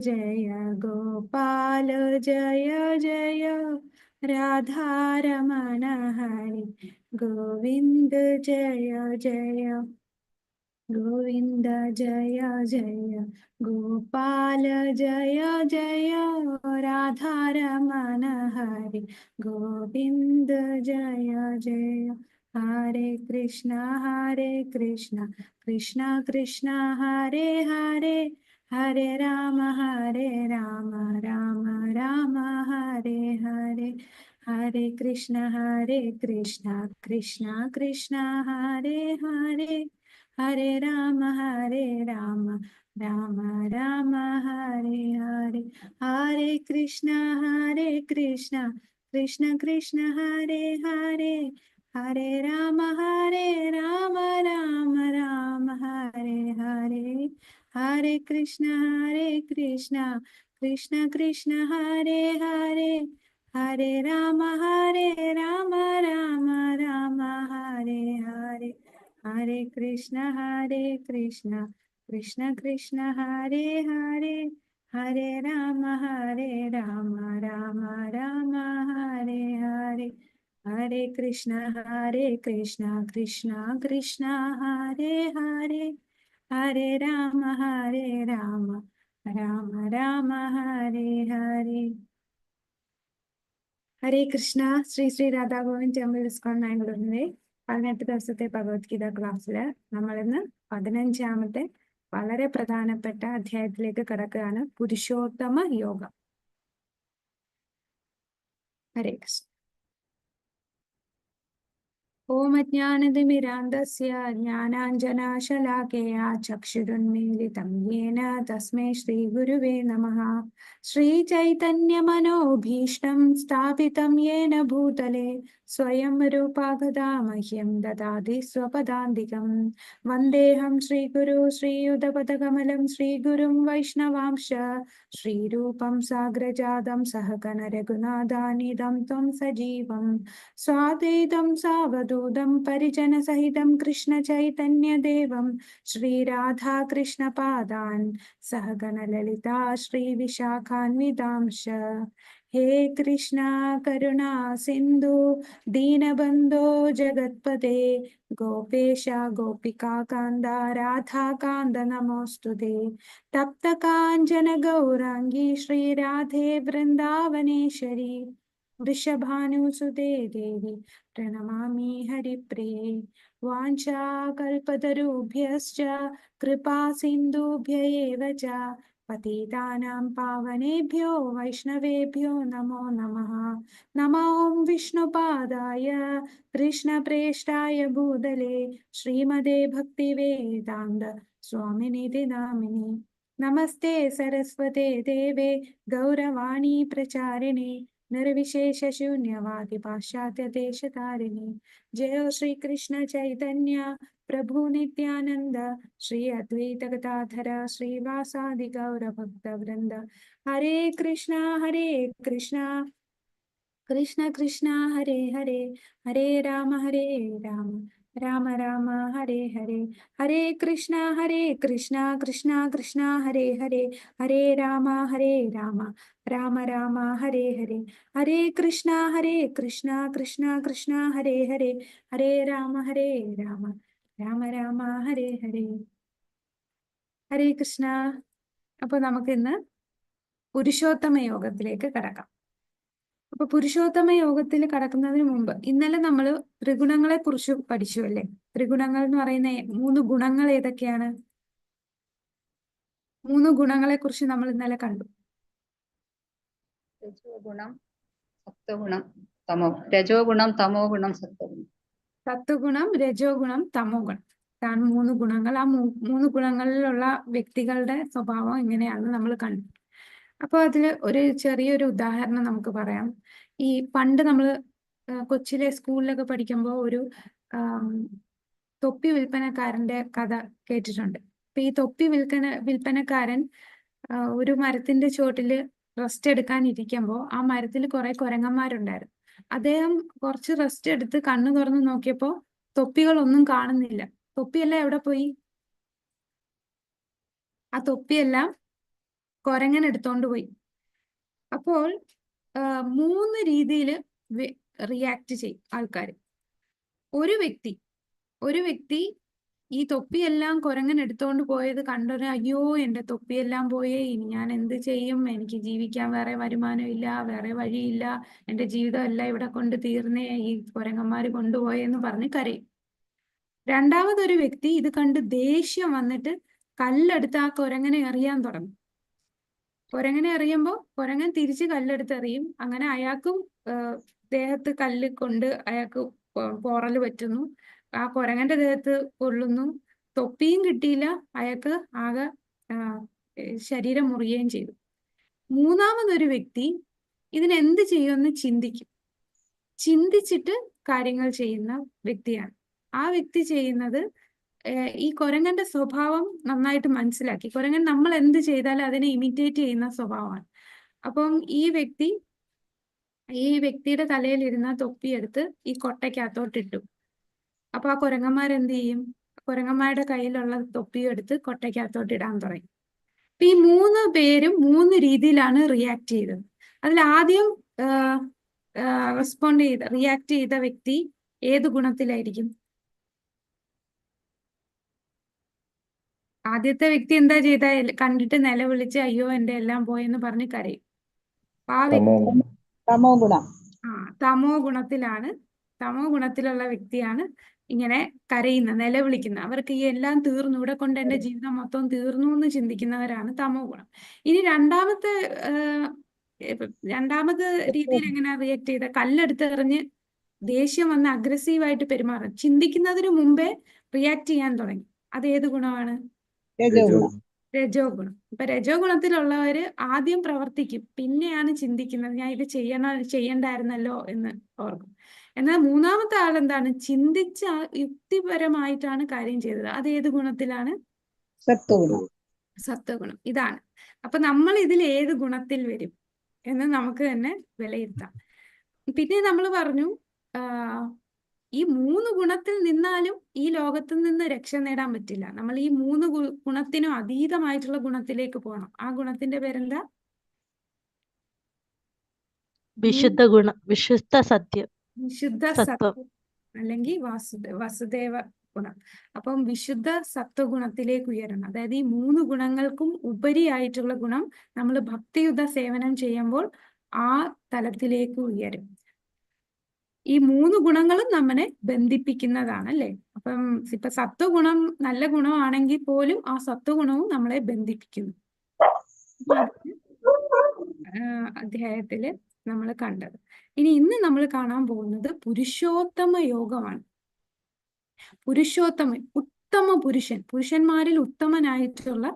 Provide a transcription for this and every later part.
जय गोपाल जय जय राधारमण हरि गोविंद जय जय गोविंद जय जय गोपाल जय जय राधारमण हरि गोविंद जय जय हरे कृष्ण कृष्ण कृष्ण हरे हरे हरे राम राम राम हरे हरे हरे कृष्ण कृष्ण कृष्ण हरे हरे हरे राम राम राम हरे हरे हरे कृष्ण कृष्ण कृष्ण हरे हरे हरे राम राम राम हरे हरे हरे कृष्ण कृष्ण कृष्ण हरे हरे हरे राम राम राम हरे हरे हरे कृष्ण कृष्ण कृष्ण हरे हरे हरे राम राम राम हरे हरे हरे कृष्ण कृष्ण कृष्ण हरे हरे हरे राम राम हरे हरे ഹരേ കൃഷ്ണ. ശ്രീ ശ്രീ രാധാഗോവിന്ദ് ടെമ്പിൾ ഇസ്കോൺ മാംഗ്ലൂരിന്റെ 18 ദിവസത്തെ ഭഗവത്ഗീത ക്ലാസ്സില് നമ്മളിന്ന് 15ാമത്തെ വളരെ പ്രധാനപ്പെട്ട അധ്യായത്തിലേക്ക് കടക്കുകയാണ്. പുരുഷോത്തമ യോഗം. ഹരേ കൃഷ്ണ. ഓം അജ്ഞാനതിമിരാന്ധസ്യ ജ്ഞാനാഞ്ജനശലാകയാ ചക്ഷുരുന്മീലിതം യേന തസ്മൈ ശ്രീഗുരുവേ നമഃ. ശ്രീചൈതന്യമനോഭീഷ്ടം സ്ഥാപിതം യേന ഭൂതലേ സ്വയം രൂപാ ഗദാ മഹ്യം ദദാതി സ്വപദാന്തികം. വന്ദേഹം ശ്രീഗുരു ശ്രീയുതപദകമലം ശ്രീഗുരും വൈഷ്ണവാംശ ശ്രീരൂപം സാഗ്രജാതം സഹഗണ രഘുനാഥാനിധം ത്വം സജീവം സ്വാദ്വൈതം സാവധൂതം പരിജനസഹിതം കൃഷ്ണ ചൈതന്യദേവം ശ്രീരാധാകൃഷ്ണപാദാൻ സഹഗണ ലളിതാ ശ്രീവിശാഖാന്വിതാംശ. ഹേ കൃഷ്ണ കരുണാ സിന്ധു ദീനബന്ധോ ജഗത്പതേ ഗോപേശ ഗോപികാകാന്ത രാധാകാന്ത നമോസ്തുതേ. തപ്തകാഞ്ചന ഗൗരാംഗി ശ്രീരാധേ വൃന്ദാവനേശ്വരി വൃഷഭാനുസുതേ ദേവി പ്രണമാമി ഹരിപ്രിയേ. വാഞ്ചാകൽപതരുഭ്യശ്ച കൃപാ സിന്ധുഭ്യ ഏവ ച പതിതാനാം പാവനേഭ്യോ വൈഷ്ണവേഭ്യോ നമോ നമഃ. നമോ വിഷ്ണുപാദായ കൃഷ്ണപ്രേഷ്ഠായ ഭൂതലേ ശ്രീമതേ ഭക്തിവേദാന്ത സ്വാമിനിധി നാമിനി. നമസ്തേ സരസ്വതേ ദേവേ ഗൗരവാണി പ്രചാരിണേ നിർവിശേഷ ശൂന്യവാദി പാശ്ചാത്യ ദേശതാരിണി. ജയോ ശ്രീകൃഷ്ണ ചൈതന്യ പ്രഭു നിത്യാനന്ദ ശ്രീ അദ്വൈത ഗദാധര ശ്രീവാസാദി ഗൗരഭക്തവൃന്ദ. ഹരേ കൃഷ്ണ കൃഷ്ണ കൃഷ്ണ ഹരേ ഹരേ ഹരേ രാമ രാമ രാമ ഹരേ ഹരേ. ഹരേ കൃഷ്ണ കൃഷ്ണ കൃഷ്ണ ഹരേ ഹരേ ഹരേ രാമ രാമ രാമ ഹരേ ഹരേ. ഹരേ കൃഷ്ണ കൃഷ്ണ കൃഷ്ണ ഹരേ ഹരേ ഹരേ രാമ രാമ രാമ ഹരേ ഹരേ. ഹരേ കൃഷ്ണ. അപ്പൊ നമുക്ക് ഇന്ന് പുരുഷോത്തമ യോഗത്തിലേക്ക് കടക്കാം. അപ്പൊ പുരുഷോത്തമ യോഗത്തിൽ കടക്കുന്നതിന് മുമ്പ് ഇന്നലെ നമ്മൾ ത്രിഗുണങ്ങളെ കുറിച്ച് പഠിച്ചു അല്ലേ? ത്രിഗുണങ്ങൾ എന്ന് പറയുന്ന 3 ഗുണങ്ങൾ ഏതൊക്കെയാണ്? 3 ഗുണങ്ങളെ കുറിച്ച് നമ്മൾ ഇന്നലെ കണ്ടു. രജോ ഗുണം സത്വഗുണം രജോ ഗുണം തമോ ഗുണം സത്വഗുണം. സത്വഗുണം രജോ ഗുണം തമോ ഗുണം ഇതാണ് 3 ഗുണങ്ങൾ. ആ 3 ഗുണങ്ങളിലുള്ള വ്യക്തികളുടെ സ്വഭാവം എങ്ങനെയാണെന്ന് നമ്മൾ കണ്ടു. അപ്പൊ അതില് ഒരു ചെറിയൊരു ഉദാഹരണം നമുക്ക് പറയാം. ഈ പണ്ട് നമ്മൾ കൊച്ചിലെ സ്കൂളിലൊക്കെ പഠിക്കുമ്പോൾ ഒരു തൊപ്പി വിൽപ്പനക്കാരന്റെ കഥ കേട്ടിട്ടുണ്ട്. അപ്പൊ ഈ തൊപ്പി വിൽപ്പനക്കാരൻ ഒരു മരത്തിന്റെ ചോട്ടില് റെസ്റ്റ് എടുക്കാൻ ഇരിക്കുമ്പോൾ ആ മരത്തിൽ കുറെ കുരങ്ങന്മാരുണ്ടായിരുന്നു. അദ്ദേഹം കുറച്ച് റെസ്റ്റ് എടുത്ത് കണ്ണു തുറന്ന് നോക്കിയപ്പോ തൊപ്പികളൊന്നും കാണുന്നില്ല. തൊപ്പിയെല്ലാം എവിടെ പോയി? ആ തൊപ്പിയെല്ലാം കുരങ്ങൻ എടുത്തോണ്ട് പോയി. അപ്പോൾ 3 രീതിയിൽ റിയാക്ട് ചെയ്യും ആൾക്കാർ. ഒരു വ്യക്തി ഈ തൊപ്പിയെല്ലാം കുരങ്ങൻ എടുത്തോണ്ട് പോയത് കണ്ടൊരു, അയ്യോ എന്റെ തൊപ്പിയെല്ലാം പോയേ, ഇനി ഞാൻ എന്ത് ചെയ്യും, എനിക്ക് ജീവിക്കാൻ വേറെ വരുമാനമില്ല, വേറെ വഴിയില്ല, എന്റെ ജീവിതം എല്ലാം ഇവിടെ കൊണ്ട് തീർന്നേ, ഈ കുരങ്ങന്മാര് കൊണ്ടുപോയെന്ന് പറഞ്ഞ് കരയും. രണ്ടാമതൊരു വ്യക്തി ഇത് കണ്ട് ദേഷ്യം വന്നിട്ട് കല്ലെടുത്ത് ആ കുരങ്ങനെ എറിയാൻ തുടങ്ങും. കുരങ്ങനെ എറിയുമ്പോൾ കുരങ്ങൻ തിരിച്ച് കല്ലെടുത്ത് എറിയും. അങ്ങനെ അയാൾക്കും ദേഹത്ത് കല്ല് കൊണ്ട് അയാൾക്ക് പോറല് പറ്റുന്നു. ആ കുരങ്ങന്റെ ദേഹത്ത് കൊള്ളുന്നു. തൊപ്പിയും കിട്ടിയില്ല, അയാൾക്ക് ആകെ ശരീരം മുറിയുകയും ചെയ്തു. മൂന്നാമതൊരു വ്യക്തി ഇതിനെന്ത് ചെയ്യുമെന്ന് ചിന്തിച്ചിട്ട് കാര്യങ്ങൾ ചെയ്യുന്ന വ്യക്തിയാണ്. ആ വ്യക്തി ചെയ്യുന്നത് ഈ കുരങ്ങന്റെ സ്വഭാവം നന്നായിട്ട് മനസ്സിലാക്കി. കുരങ്ങൻ നമ്മൾ എന്ത് ചെയ്താലും അതിനെ ഇമിറ്റേറ്റ് ചെയ്യുന്ന സ്വഭാവമാണ്. അപ്പം ഈ വ്യക്തിയുടെ തലയിലിരുന്ന തൊപ്പിയെടുത്ത് ഈ കൊട്ടയ്ക്കകത്തോട്ടിട്ടു. അപ്പൊ ആ കുരങ്ങന്മാരെന്ത് ചെയ്യും? കുരങ്ങന്മാരുടെ കയ്യിലുള്ള തൊപ്പിയെടുത്ത് കൊട്ടയ്ക്കകത്തോട്ട് ഇടാൻ തുടങ്ങി. അപ്പൊ ഈ 3 പേരും 3 രീതിയിലാണ് റിയാക്ട് ചെയ്തത്. അതിൽ ആദ്യം റിയാക്ട് ചെയ്ത വ്യക്തി ഏത് ഗുണത്തിലായിരിക്കും? ആദ്യത്തെ വ്യക്തി എന്താ ചെയ്ത? കണ്ടിട്ട് നിലവിളിച്ച് അയ്യോ എന്റെ എല്ലാം പോയെന്ന് പറഞ്ഞ് കരയും. ആ വ്യക്തി തമോ ഗുണത്തിലുള്ള വ്യക്തിയാണ് ഇങ്ങനെ കരയുന്ന, നിലവിളിക്കുന്ന. അവർക്ക് ഈ എല്ലാം തീർന്നു, ഇവിടെ കൊണ്ട് എന്റെ ജീവിതം മൊത്തം തീർന്നു എന്ന് ചിന്തിക്കുന്നവരാണ് തമോ ഗുണം. ഇനി രണ്ടാമത് രീതിയിൽ എങ്ങനെ റിയാക്ട് ചെയ്ത? കല്ലെടുത്ത് എറിഞ്ഞ് ദേഷ്യം വന്ന് അഗ്രസീവായിട്ട് പെരുമാറും. ചിന്തിക്കുന്നതിന് മുമ്പേ റിയാക്ട് ചെയ്യാൻ തുടങ്ങി. അത് ഏത് ഗുണമാണ്? രജോ ഗുണം. ഇപ്പൊ രജോ ഗുണത്തിലുള്ളവര് ആദ്യം പ്രവർത്തിക്കും, പിന്നെയാണ് ചിന്തിക്കുന്നത് ഞാൻ ഇത് ചെയ്യണ്ടായിരുന്നല്ലോ എന്ന് ഓർക്കും. എന്നാൽ മൂന്നാമത്തെ ആളെന്താണ്? ചിന്തിച്ച യുക്തിപരമായിട്ടാണ് കാര്യം ചെയ്തത്. അത് ഏത് ഗുണത്തിലാണ്? സത്വഗുണം. ഇതാണ്. അപ്പൊ നമ്മൾ ഇതിൽ ഏത് ഗുണത്തിൽ വരും എന്ന് നമുക്ക് തന്നെ വിലയിരുത്താം. പിന്നെ നമ്മൾ പറഞ്ഞു ഈ 3 ഗുണത്തിൽ നിന്നാലും ഈ ലോകത്തിൽ നിന്ന് രക്ഷ നേടാൻ പറ്റില്ല. നമ്മൾ ഈ 3 ഗുണത്തിനും അതീതമായിട്ടുള്ള ഗുണത്തിലേക്ക് പോകണം. ആ ഗുണത്തിന്റെ പേരെന്താ? വിശുദ്ധ സത്യം, സത്വം അല്ലെങ്കിൽ വസുദേവ ഗുണം. അപ്പം വിശുദ്ധ സത്വഗുണത്തിലേക്ക് ഉയരണം. അതായത് ഈ 3 ഗുണങ്ങൾക്കും ഉപരിയായിട്ടുള്ള ഗുണം നമ്മൾ ഭക്തിയുത സേവനം ചെയ്യുമ്പോൾ ആ തലത്തിലേക്ക് ഉയരും. ഈ 3 ഗുണങ്ങളും നമ്മെ ബന്ധിപ്പിക്കുന്നതാണ്, അല്ലെ? അപ്പം ഇപ്പൊ സത്വഗുണം നല്ല ഗുണമാണെങ്കിൽ പോലും ആ സത്വഗുണവും നമ്മളെ ബന്ധിപ്പിക്കുന്നു. അധ്യായത്തില് നമ്മൾ കണ്ടത്. ഇനി ഇന്ന് നമ്മൾ കാണാൻ പോകുന്നത് പുരുഷോത്തമ യോഗമാണ്. ഉത്തമ പുരുഷന്മാരിൽ ഉത്തമനായിട്ടുള്ള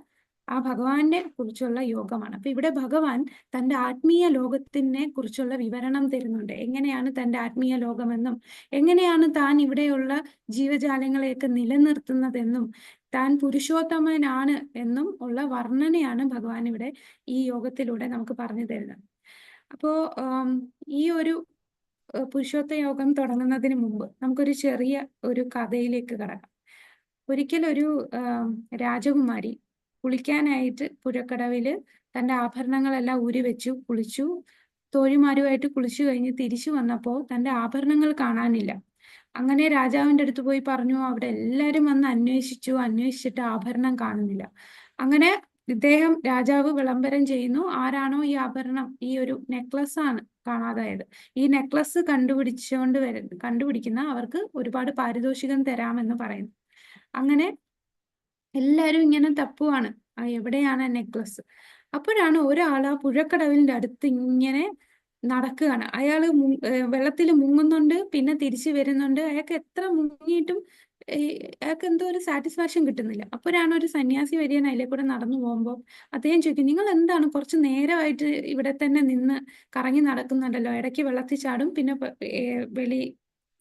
ആ ഭഗവാനെ കുറിച്ചുള്ള യോഗമാണ്. അപ്പൊ ഇവിടെ ഭഗവാൻ തന്റെ ആത്മീയ ലോകത്തിനെ കുറിച്ചുള്ള വിവരണം തരുന്നുണ്ട്. എങ്ങനെയാണ് തന്റെ ആത്മീയ ലോകമെന്നും എങ്ങനെയാണ് താൻ ഇവിടെയുള്ള ജീവജാലങ്ങളെയൊക്കെ നിലനിർത്തുന്നതെന്നും താൻ പുരുഷോത്തമനാണ് എന്നും ഉള്ള വർണ്ണനയാണ് ഭഗവാൻ ഇവിടെ ഈ യോഗത്തിലൂടെ നമുക്ക് പറഞ്ഞു തരുന്നത്. അപ്പോ ഈ ഒരു പുരുഷോത്തമ യോഗം തുടങ്ങുന്നതിന് മുമ്പ് നമുക്കൊരു ചെറിയ ഒരു കഥയിലേക്ക് കടക്കാം. ഒരിക്കലൊരു രാജകുമാരി കുളിക്കാനായിട്ട് പുഴക്കടവില് തന്റെ ആഭരണങ്ങളെല്ലാം വെച്ചു കുളിച്ചു. തോഴിമാരുമായിട്ട് കുളിച്ചു കഴിഞ്ഞ് തിരിച്ചു വന്നപ്പോൾ തന്റെ ആഭരണങ്ങൾ കാണാനില്ല. അങ്ങനെ രാജാവിന്റെ അടുത്ത് പോയി പറഞ്ഞു. അവിടെ എല്ലാരും വന്ന് അന്വേഷിച്ചിട്ട് ആഭരണം കാണുന്നില്ല. അങ്ങനെ രാജാവ് വിളംബരം ചെയ്യുന്നു, ആരാണോ ഈ ആഭരണം, ഈ ഒരു നെക്ലസ് ആണ് കാണാതായത്, ഈ നെക്ലസ് കണ്ടുപിടിക്കുന്ന അവർക്ക് ഒരുപാട് പാരിതോഷികം തരാമെന്ന് പറയുന്നു. അങ്ങനെ എല്ലാരും ഇങ്ങനെ തപ്പുവാണ്, എവിടെയാണ് നെക്ലസ്. അപ്പോഴാണ് ഒരാൾ ആ പുഴക്കടവിന്റെ അടുത്ത് ഇങ്ങനെ നടക്കുകയാണ്. അയാള് വെള്ളത്തിൽ മുങ്ങുന്നുണ്ട്, പിന്നെ തിരിച്ചു വരുന്നുണ്ട്. അയാൾക്ക് എത്ര മുങ്ങിയിട്ടും അയാൾക്ക് എന്തോ ഒരു സാറ്റിസ്ഫാക്ഷൻ കിട്ടുന്നില്ല. അപ്പോഴാണ് ഒരു സന്യാസി വരികയാണ്. അതിലെ കൂടെ നടന്നു പോകുമ്പോൾ അദ്ദേഹം ചോദിക്കും, നിങ്ങൾ എന്താണ് കുറച്ച് നേരമായിട്ട് ഇവിടെ തന്നെ നിന്ന് കറങ്ങി നടക്കുന്നുണ്ടല്ലോ, ഇടയ്ക്ക് വെള്ളത്തിൽ ചാടും, പിന്നെ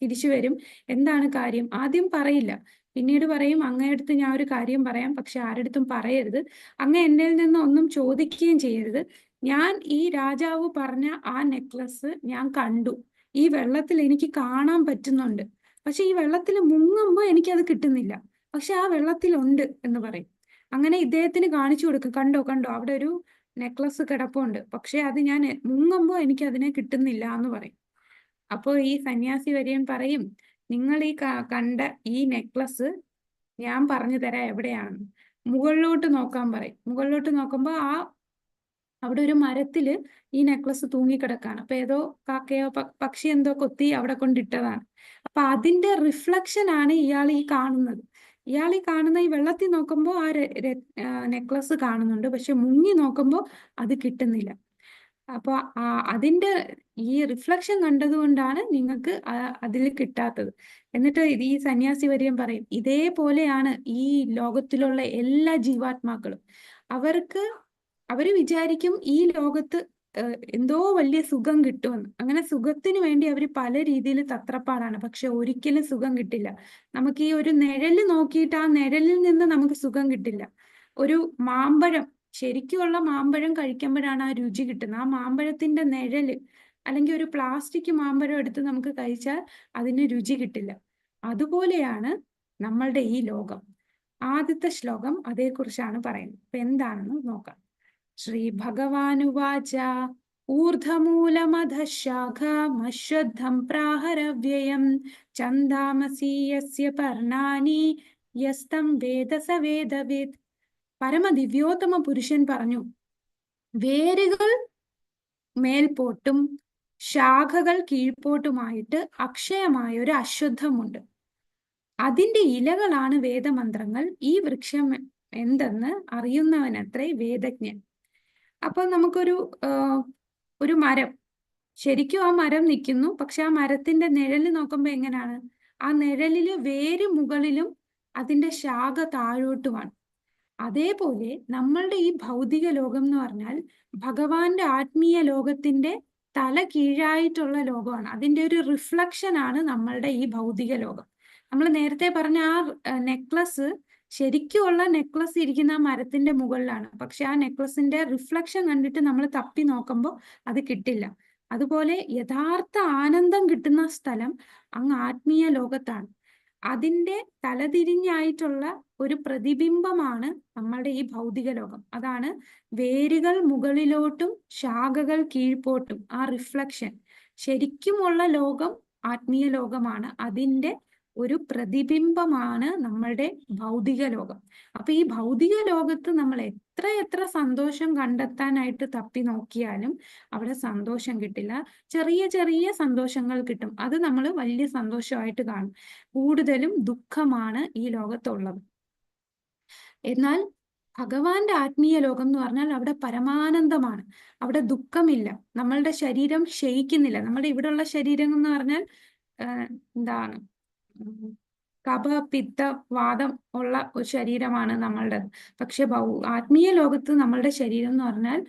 തിരിച്ചു വരും, എന്താണ് കാര്യം? ആദ്യം പറയില്ല, പിന്നീട് പറയും, അങ്ങയടുത്ത് ഞാൻ ഒരു കാര്യം പറയാം, പക്ഷെ ആരടുത്തും പറയരുത്, അങ്ങ് എന്നിൽ നിന്ന് ഒന്നും ചോദിക്കുകയും ചെയ്യരുത്. ഞാൻ ഈ രാജാവ് പറഞ്ഞ ആ നെക്ലസ് ഞാൻ കണ്ടു, ഈ വെള്ളത്തിൽ എനിക്ക് കാണാൻ പറ്റുന്നുണ്ട്, പക്ഷെ ഈ വെള്ളത്തിൽ മുങ്ങുമ്പോൾ എനിക്കത് കിട്ടുന്നില്ല, പക്ഷെ ആ വെള്ളത്തിലുണ്ട് എന്ന് പറയും. അങ്ങനെ ഇദ്ദേഹത്തിന് കാണിച്ചു കൊടുക്കും, കണ്ടോ അവിടെ ഒരു നെക്ലസ് കിടപ്പുണ്ട്, പക്ഷെ അത് ഞാൻ മുങ്ങുമ്പോൾ എനിക്ക് അതിനെ കിട്ടുന്നില്ല എന്ന് പറയും. അപ്പോൾ ഈ സന്യാസി വര്യൻ പറയും, നിങ്ങൾ ഈ കണ്ട ഈ നെക്ലസ് ഞാൻ പറഞ്ഞു തരാം എവിടെയാണെന്ന്. മുകളിലോട്ട് നോക്കാൻ പറയും. മുകളിലോട്ട് നോക്കുമ്പോൾ അവിടെ ഒരു മരത്തില് ഈ നെക്ലസ് തൂങ്ങിക്കിടക്കാണ്. അപ്പൊ ഏതോ കാക്കയോ പക്ഷി എന്തോ കൊത്തി അവിടെ കൊണ്ടിട്ടതാണ്. അപ്പൊ അതിന്റെ റിഫ്ലക്ഷൻ ആണ് ഇയാൾ ഈ കാണുന്നത്. ഇയാൾ ഈ കാണുന്ന ഈ വെള്ളത്തിൽ നോക്കുമ്പോൾ നെക്ലസ് കാണുന്നുണ്ട്, പക്ഷെ മുങ്ങി നോക്കുമ്പോൾ അത് കിട്ടുന്നില്ല. അപ്പൊ അതിന്റെ ഈ റിഫ്ലക്ഷൻ കണ്ടതുകൊണ്ടാണ് നിങ്ങൾക്ക് അതിൽ കിട്ടാത്തത്. എന്നിട്ട് ഈ സന്യാസി വര്യൻ പറയും, ഇതേപോലെയാണ് ഈ ലോകത്തിലുള്ള എല്ലാ ജീവാത്മാക്കളും. അവര് വിചാരിക്കും ഈ ലോകത്ത് എന്തോ വലിയ സുഖം കിട്ടുമെന്ന്. അങ്ങനെ സുഖത്തിന് വേണ്ടി അവർ പല രീതിയിൽ തത്രപ്പാടാണ്, പക്ഷെ ഒരിക്കലും സുഖം കിട്ടില്ല. നമുക്ക് ഈ ഒരു നിഴല് നോക്കിയിട്ട് ആ നിഴലിൽ നിന്ന് നമുക്ക് സുഖം കിട്ടില്ല. ഒരു മാമ്പഴം, ശരിക്കുമുള്ള മാമ്പഴം കഴിക്കുമ്പോഴാണ് ആ രുചി കിട്ടുന്നത്. ആ മാമ്പഴത്തിന്റെ നിഴല്, അല്ലെങ്കിൽ ഒരു പ്ലാസ്റ്റിക് മാമ്പഴം എടുത്ത് നമുക്ക് കഴിച്ചാൽ അതിന് രുചി കിട്ടില്ല. അതുപോലെയാണ് നമ്മളുടെ ഈ ലോകം. ആദ്യത്തെ ശ്ലോകം അതേക്കുറിച്ചാണ് പറയുന്നത്. അപ്പൊ എന്താണെന്ന് നോക്കാം. ശ്രീ ഭഗവാനുവാച ഊർധമൂലമധഃ ശാഖമശ്വത്ഥം പ്രാഹരവ്യയം ഛന്ദാമസി യസ്യ പർണാനി യസ്തം വേദ സ വേദവിത്. പരമദിവ്യോത്തമ പുരുഷൻ പറഞ്ഞു, വേരുകൾ മേൽപോട്ടും ശാഖകൾ കീഴ്പോട്ടുമായിട്ട് അക്ഷയമായ ഒരു അശ്വത്ഥമുണ്ട്. അതിന്റെ ഇലകളാണ് വേദമന്ത്രങ്ങൾ. ഈ വൃക്ഷം എന്തെന്ന് അറിയുന്നവനത്രേ വേദജ്ഞൻ. അപ്പൊ നമുക്കൊരു ഒരു മരം, ശരിക്കും ആ മരം നിൽക്കുന്നു, പക്ഷെ ആ മരത്തിന്റെ നിഴല് നോക്കുമ്പോ എങ്ങനെയാണ്? ആ നിഴലില് വേര് മുകളിലും അതിന്റെ ശാഖ താഴോട്ടുമാണ്. അതേപോലെ നമ്മളുടെ ഈ ഭൗതിക ലോകം എന്ന് പറഞ്ഞാൽ ഭഗവാന്റെ ആത്മീയ ലോകത്തിന്റെ തല കീഴായിട്ടുള്ള ലോകമാണ്. അതിന്റെ ഒരു റിഫ്ലക്ഷൻ ആണ് നമ്മളുടെ ഈ ഭൗതിക ലോകം. നമ്മൾ നേരത്തെ പറഞ്ഞ ആ നെക്ലസ്, ശരിക്കുമുള്ള നെക്ലസ് ഇരിക്കുന്ന ആ മരത്തിന്റെ മുകളിലാണ്, പക്ഷെ ആ നെക്ലസിന്റെ റിഫ്ലക്ഷൻ കണ്ടിട്ട് നമ്മൾ തപ്പി നോക്കുമ്പോൾ അത് കിട്ടില്ല. അതുപോലെ യഥാർത്ഥ ആനന്ദം കിട്ടുന്ന സ്ഥലം അങ്ങ് ആത്മീയ ലോകത്താണ്. അതിന്റെ തലതിരിഞ്ഞായിട്ടുള്ള ഒരു പ്രതിബിംബമാണ് നമ്മളുടെ ഈ ഭൗതിക ലോകം. അതാണ് വേരുകൾ മുകളിലോട്ടും ശാഖകൾ കീഴ്പോട്ടും, ആ റിഫ്ലക്ഷൻ. ശരിക്കുമുള്ള ലോകം ആത്മീയ ലോകമാണ്. അതിന്റെ ഒരു പ്രതിബിംബമാണ് നമ്മളുടെ ഭൗതിക ലോകം. അപ്പൊ ഈ ഭൗതിക ലോകത്ത് നമ്മൾ എത്ര എത്ര സന്തോഷം കണ്ടെത്താനായിട്ട് തപ്പി നോക്കിയാലും അവിടെ സന്തോഷം കിട്ടില്ല. ചെറിയ ചെറിയ സന്തോഷങ്ങൾ കിട്ടും, അത് നമ്മൾ വലിയ സന്തോഷമായിട്ട് കാണും. കൂടുതലും ദുഃഖമാണ് ഈ ലോകത്തുള്ളത്. എന്നാൽ ഭഗവാന്റെ ആത്മീയ ലോകം എന്ന് പറഞ്ഞാൽ അവിടെ പരമാനന്ദമാണ്. അവിടെ ദുഃഖമില്ല. നമ്മളുടെ ശരീരം ക്ഷയിക്കുന്നില്ല. നമ്മുടെ ഇവിടെയുള്ള ശരീരം എന്ന് പറഞ്ഞാൽ എന്താണ്, കഫ പിത്ത വാദം ഉള്ള ഒരു ശരീരമാണ് നമ്മളുടേത്. പക്ഷെ ആത്മീയ ലോകത്ത് നമ്മളുടെ ശരീരം എന്ന് പറഞ്ഞാൽ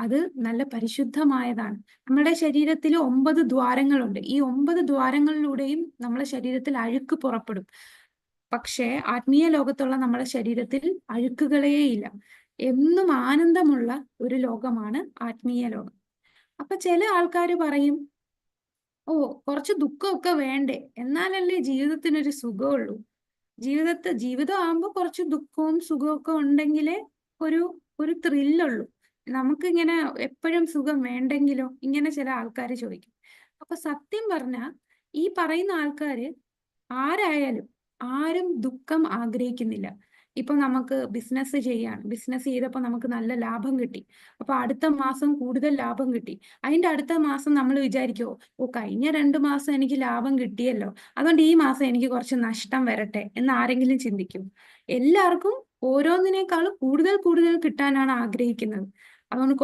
അത് നല്ല പരിശുദ്ധമായതാണ്. നമ്മുടെ ശരീരത്തിൽ 9 ദ്വാരങ്ങളുണ്ട്. ഈ 9 ദ്വാരങ്ങളിലൂടെയും നമ്മുടെ ശരീരത്തിൽ അഴുക്ക് പുറപ്പെടും. പക്ഷേ ആത്മീയ ലോകത്തുള്ള നമ്മുടെ ശരീരത്തിൽ അഴുക്കുകളേയില്ല. എന്നും ആനന്ദമുള്ള ഒരു ലോകമാണ് ആത്മീയ ലോകം. അപ്പൊ ചില ആൾക്കാർ പറയും, ഓ, കുറച്ച് ദുഃഖമൊക്കെ വേണ്ടേ, എന്നാലല്ലേ ജീവിതത്തിനൊരു സുഖമുള്ളൂ. ജീവിതം ആകുമ്പോൾ കുറച്ച് ദുഃഖവും സുഖവും ഒക്കെ ഉണ്ടെങ്കിലേ ഒരു ഒരു ത്രില്ലുള്ളൂ. നമുക്കിങ്ങനെ എപ്പോഴും സുഖം വേണ്ടെങ്കിലോ, ഇങ്ങനെ ചില ആൾക്കാർ ചോദിക്കും. അപ്പൊ സത്യം പറഞ്ഞാൽ ഈ പറയുന്ന ആൾക്കാര് ആരായാലും ആരും ദുഃഖം ആഗ്രഹിക്കുന്നില്ല. ഇപ്പൊ നമുക്ക് ബിസിനസ് ചെയ്തപ്പോൾ നമുക്ക് നല്ല ലാഭം കിട്ടി. അപ്പൊ അടുത്ത മാസം കൂടുതൽ ലാഭം കിട്ടി. അതിന്റെ അടുത്ത മാസം നമ്മൾ വിചാരിക്കുമോ, ഓ, കഴിഞ്ഞ 2 മാസം എനിക്ക് ലാഭം കിട്ടിയല്ലോ, അതുകൊണ്ട് ഈ മാസം എനിക്ക് കുറച്ച് നഷ്ടം വരട്ടെ എന്ന് ആരെങ്കിലും ചിന്തിക്കും? എല്ലാവർക്കും ഓരോന്നിനേക്കാളും കൂടുതൽ കൂടുതൽ കിട്ടാനാണ് ആഗ്രഹിക്കുന്നത്. അതുകൊണ്ട്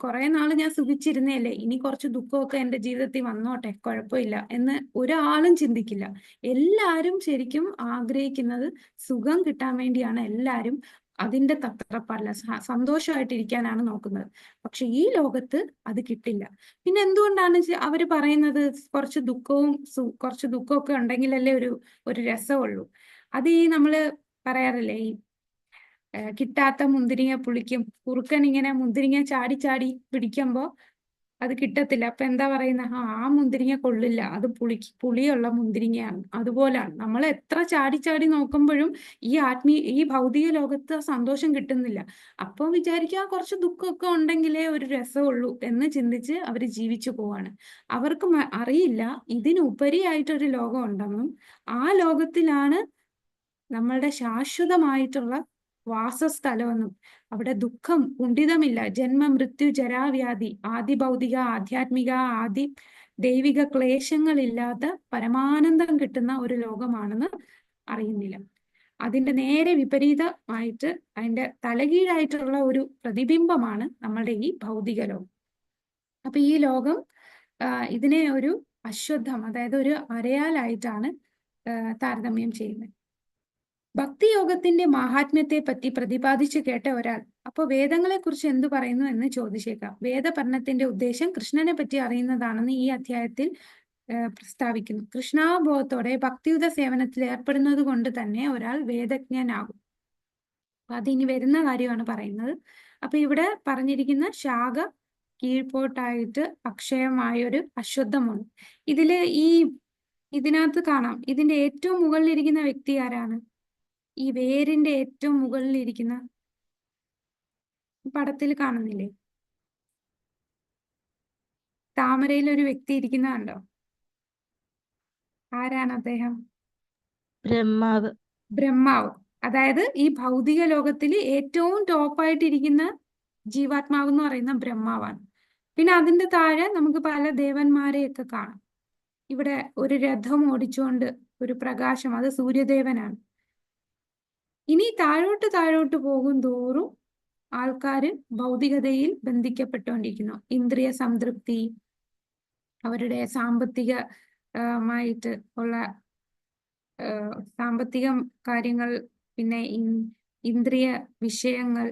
കുറെ നാള് ഞാൻ സുഖിച്ചിരുന്നേല്ലേ, ഇനി കുറച്ച് ദുഃഖമൊക്കെ എന്റെ ജീവിതത്തിൽ വന്നോട്ടെ, കുഴപ്പമില്ല എന്ന് ഒരാളും ചിന്തിക്കില്ല. എല്ലാരും ശരിക്കും ആഗ്രഹിക്കുന്നത് സുഖം കിട്ടാൻ വേണ്ടിയാണ്. എല്ലാരും അതിന്റെ തത്രപ്പാടില്ല, സന്തോഷമായിട്ടിരിക്കാനാണ് നോക്കുന്നത്. പക്ഷെ ഈ ലോകത്ത് അത് കിട്ടില്ല. പിന്നെ എന്തുകൊണ്ടാണ് അവര് പറയുന്നത് കുറച്ച് ദുഃഖമൊക്കെ ഉണ്ടെങ്കിലല്ലേ ഒരു രസമുള്ളൂ? അത് ഈ നമ്മള് പറയാറില്ലേ, ഈ കിട്ടാത്ത മുന്തിരിങ്ങ പുളിക്കും, കുറുക്കൻ ഇങ്ങനെ മുന്തിരിങ്ങ ചാടി ചാടി പിടിക്കുമ്പോ അത് കിട്ടത്തില്ല. അപ്പൊ എന്താ പറയുന്ന, ആ മുന്തിരിങ്ങ കൊള്ളില്ല, അത് പുളിയുള്ള മുന്തിരിങ്ങയാണ്. അതുപോലാണ് നമ്മൾ എത്ര ചാടി ചാടി നോക്കുമ്പോഴും ഈ ഭൗതിക ലോകത്ത് സന്തോഷം കിട്ടുന്നില്ല. അപ്പൊ വിചാരിക്കുക കുറച്ച് ദുഃഖമൊക്കെ ഉണ്ടെങ്കിലേ ഒരു രസമുള്ളൂ എന്ന് ചിന്തിച്ച് അവർ ജീവിച്ചു പോവാണ്. അവർക്ക് അറിയില്ല ഇതിനുപരിയായിട്ടൊരു ലോകം ഉണ്ടെന്നും ആ ലോകത്തിലാണ് നമ്മളുടെ ശാശ്വതമായിട്ടുള്ള വാസസ്ഥലമെന്നും അവിടെ ദുഃഖം കുണ്ഠിതമില്ല, ജന്മ മൃത്യു ജരാവ്യാധി, ആദി ഭൗതിക ആധ്യാത്മിക ആദി ദൈവിക ക്ലേശങ്ങളില്ലാത്ത പരമാനന്ദം കിട്ടുന്ന ഒരു ലോകമാണെന്ന് അറിയുന്നില്ല. അതിന്റെ നേരെ വിപരീതമായിട്ട് അതിന്റെ തലകീഴായിട്ടുള്ള ഒരു പ്രതിബിംബമാണ് നമ്മളുടെ ഈ ഭൗതിക ലോകം. അപ്പൊ ഈ ലോകം ഇതിനെ ഒരു അശ്വത്ഥം, അതായത് ഒരു അരയാലായിട്ടാണ് താരതമ്യം ചെയ്യുന്നത്. ഭക്തിയോഗത്തിന്റെ മാഹാത്മ്യത്തെ പറ്റി പ്രതിപാദിച്ചു കേട്ട ഒരാൾ അപ്പോൾ വേദങ്ങളെ കുറിച്ച് എന്തു പറയുന്നു എന്ന് ചോദിച്ചേക്കാം. വേദപഠനത്തിന്റെ ഉദ്ദേശം കൃഷ്ണനെ പറ്റി അറിയുന്നതാണെന്ന് ഈ അധ്യായത്തിൽ പ്രസ്താവിക്കുന്നു. കൃഷ്ണാബോധത്തോടെ ഭക്തിയുത സേവനത്തിൽ ഏർപ്പെടുന്നത് കൊണ്ട് തന്നെ ഒരാൾ വേദജ്ഞനാകും. അപ്പൊ അതിനി വരുന്ന കാര്യമാണ് പറയുന്നത്. അപ്പൊ ഇവിടെ പറഞ്ഞിരിക്കുന്ന ശാഖ കീഴ്പോട്ടായിട്ട് അക്ഷയമായൊരു അശ്വത്ഥമാണ്. ഇതിനകത്ത് കാണാം, ഇതിന്റെ ഏറ്റവും മുകളിലിരിക്കുന്ന വ്യക്തി ആരാണ്? ഈ വേരിന്റെ ഏറ്റവും മുകളിലിരിക്കുന്ന പടത്തിൽ കാണുന്നില്ലേ, താമരയിൽ ഒരു വ്യക്തി ഇരിക്കുന്ന കണ്ടോ? ആരാണ് അദ്ദേഹം? ബ്രഹ്മാവ്. ബ്രഹ്മാവ്. അതായത് ഈ ഭൗതിക ലോകത്തിൽ ഏറ്റവും ടോപ്പായിട്ടിരിക്കുന്ന ജീവാത്മാവ് എന്ന് പറയുന്ന ബ്രഹ്മാവാണ്. പിന്നെ അതിന്റെ താഴെ നമുക്ക് പല ദേവന്മാരെയൊക്കെ കാണാം. ഇവിടെ ഒരു രഥം ഓടിച്ചുകൊണ്ട് ഒരു പ്രകാശം, അത് സൂര്യദേവനാണ്. ഇനി താഴോട്ട് പോകും തോറും ആൾക്കാര് ഭൗതികതയിൽ ബന്ധിക്കപ്പെട്ടുകൊണ്ടിരിക്കുന്നു. ഇന്ദ്രിയ സംതൃപ്തി, അവരുടെ സാമ്പത്തികമായിട്ട് ഉള്ള സാമ്പത്തിക കാര്യങ്ങൾ, പിന്നെ ഇന്ദ്രിയ വിഷയങ്ങൾ,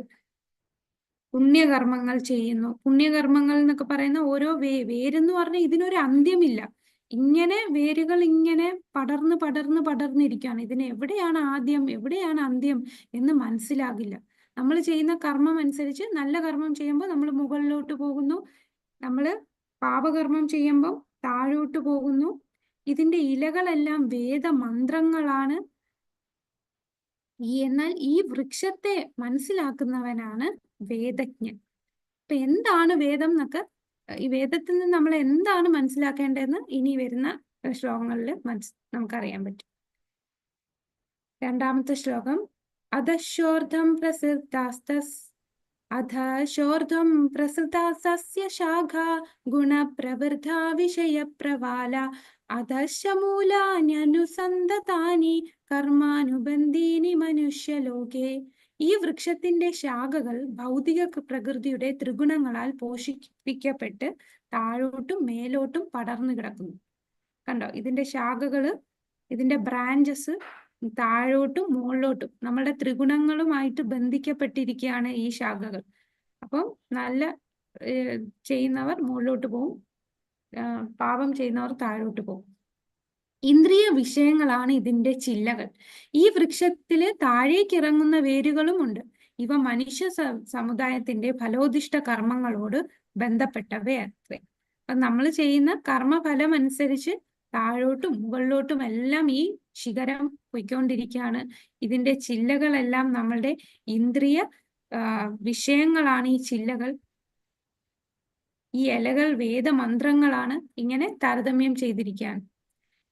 പുണ്യകർമ്മങ്ങൾ ചെയ്യുന്നു. പുണ്യകർമ്മങ്ങൾ എന്നൊക്കെ പറയുന്ന ഓരോ വേരെന്ന് പറഞ്ഞാൽ ഇതിനൊരു അന്ത്യമില്ല. ഇങ്ങനെ വേരുകൾ ഇങ്ങനെ പടർന്നിരിക്കുകയാണ്. ഇതിന് എവിടെയാണ് ആദ്യം എവിടെയാണ് അന്ത്യം എന്ന് മനസ്സിലാകില്ല. നമ്മൾ ചെയ്യുന്ന കർമ്മം അനുസരിച്ച് നല്ല കർമ്മം ചെയ്യുമ്പോൾ നമ്മൾ മുകളിലോട്ട് പോകുന്നു, നമ്മൾ പാപകർമ്മം ചെയ്യുമ്പോൾ താഴോട്ട് പോകുന്നു. ഇതിന്റെ ഇലകളെല്ലാം വേദമന്ത്രങ്ങളാണ്. എന്നാൽ ഈ വൃക്ഷത്തെ മനസ്സിലാക്കുന്നവനാണ് വേദജ്ഞൻ. അപ്പൊ എന്താണ് വേദം എന്നൊക്കെ, ഈ വേദത്തിൽ നിന്ന് നമ്മൾ എന്താണ് മനസ്സിലാക്കേണ്ടതെന്ന് ഇനി വരുന്ന ശ്ലോകങ്ങളിൽ നമുക്കറിയാൻ പറ്റും. രണ്ടാമത്തെ ശ്ലോകം, അധശോർധം പ്രസൃതാസ്തസ്യ ശാഖ ഗുണപ്രവൃദ്ധ വിഷയപ്രവാല അധശമൂലാന്യനുസന്ധതാനി കർമാനുബന്ധീനി മനുഷ്യലോകേ. ഈ വൃക്ഷത്തിന്റെ ശാഖകൾ ഭൗതിക പ്രകൃതിയുടെ ത്രിഗുണങ്ങളാൽ പോഷിപ്പിക്കപ്പെട്ട് താഴോട്ടും മേലോട്ടും പടർന്നു കിടക്കുന്നു. കണ്ടോ, ഇതിന്റെ ശാഖകള്, ഇതിന്റെ ബ്രാഞ്ചസ് താഴോട്ടും മുകളിലോട്ടും നമ്മുടെ ത്രിഗുണങ്ങളുമായിട്ട് ബന്ധിക്കപ്പെട്ടിരിക്കുകയാണ് ഈ ശാഖകൾ. അപ്പം നല്ല ചെയ്യുന്നവർ മുകളിലോട്ട് പോകും, പാപം ചെയ്യുന്നവർ താഴോട്ട് പോകും. ഇന്ദ്രിയ വിഷയങ്ങളാണ് ഇതിന്റെ ചില്ലകൾ. ഈ വൃക്ഷത്തില് താഴേക്ക് ഇറങ്ങുന്ന വേരുകളും ഉണ്ട്. ഇവ മനുഷ്യ സമുദായത്തിന്റെ ഫലോദിഷ്ട കർമ്മങ്ങളോട് ബന്ധപ്പെട്ടവയത്രേ. അപ്പൊ നമ്മൾ ചെയ്യുന്ന കർമ്മഫലം അനുസരിച്ച് താഴോട്ടും മുകളിലോട്ടും എല്ലാം ഈ ശിഖരം പൊയ്ക്കൊണ്ടിരിക്കുകയാണ്. ഇതിന്റെ ചില്ലകളെല്ലാം നമ്മളുടെ ഇന്ദ്രിയ വിഷയങ്ങളാണ്. ഈ ചില്ലകൾ, ഈ ഇലകൾ വേദമന്ത്രങ്ങളാണ്. ഇങ്ങനെ താരതമ്യം ചെയ്തിരിക്കുകയാണ്.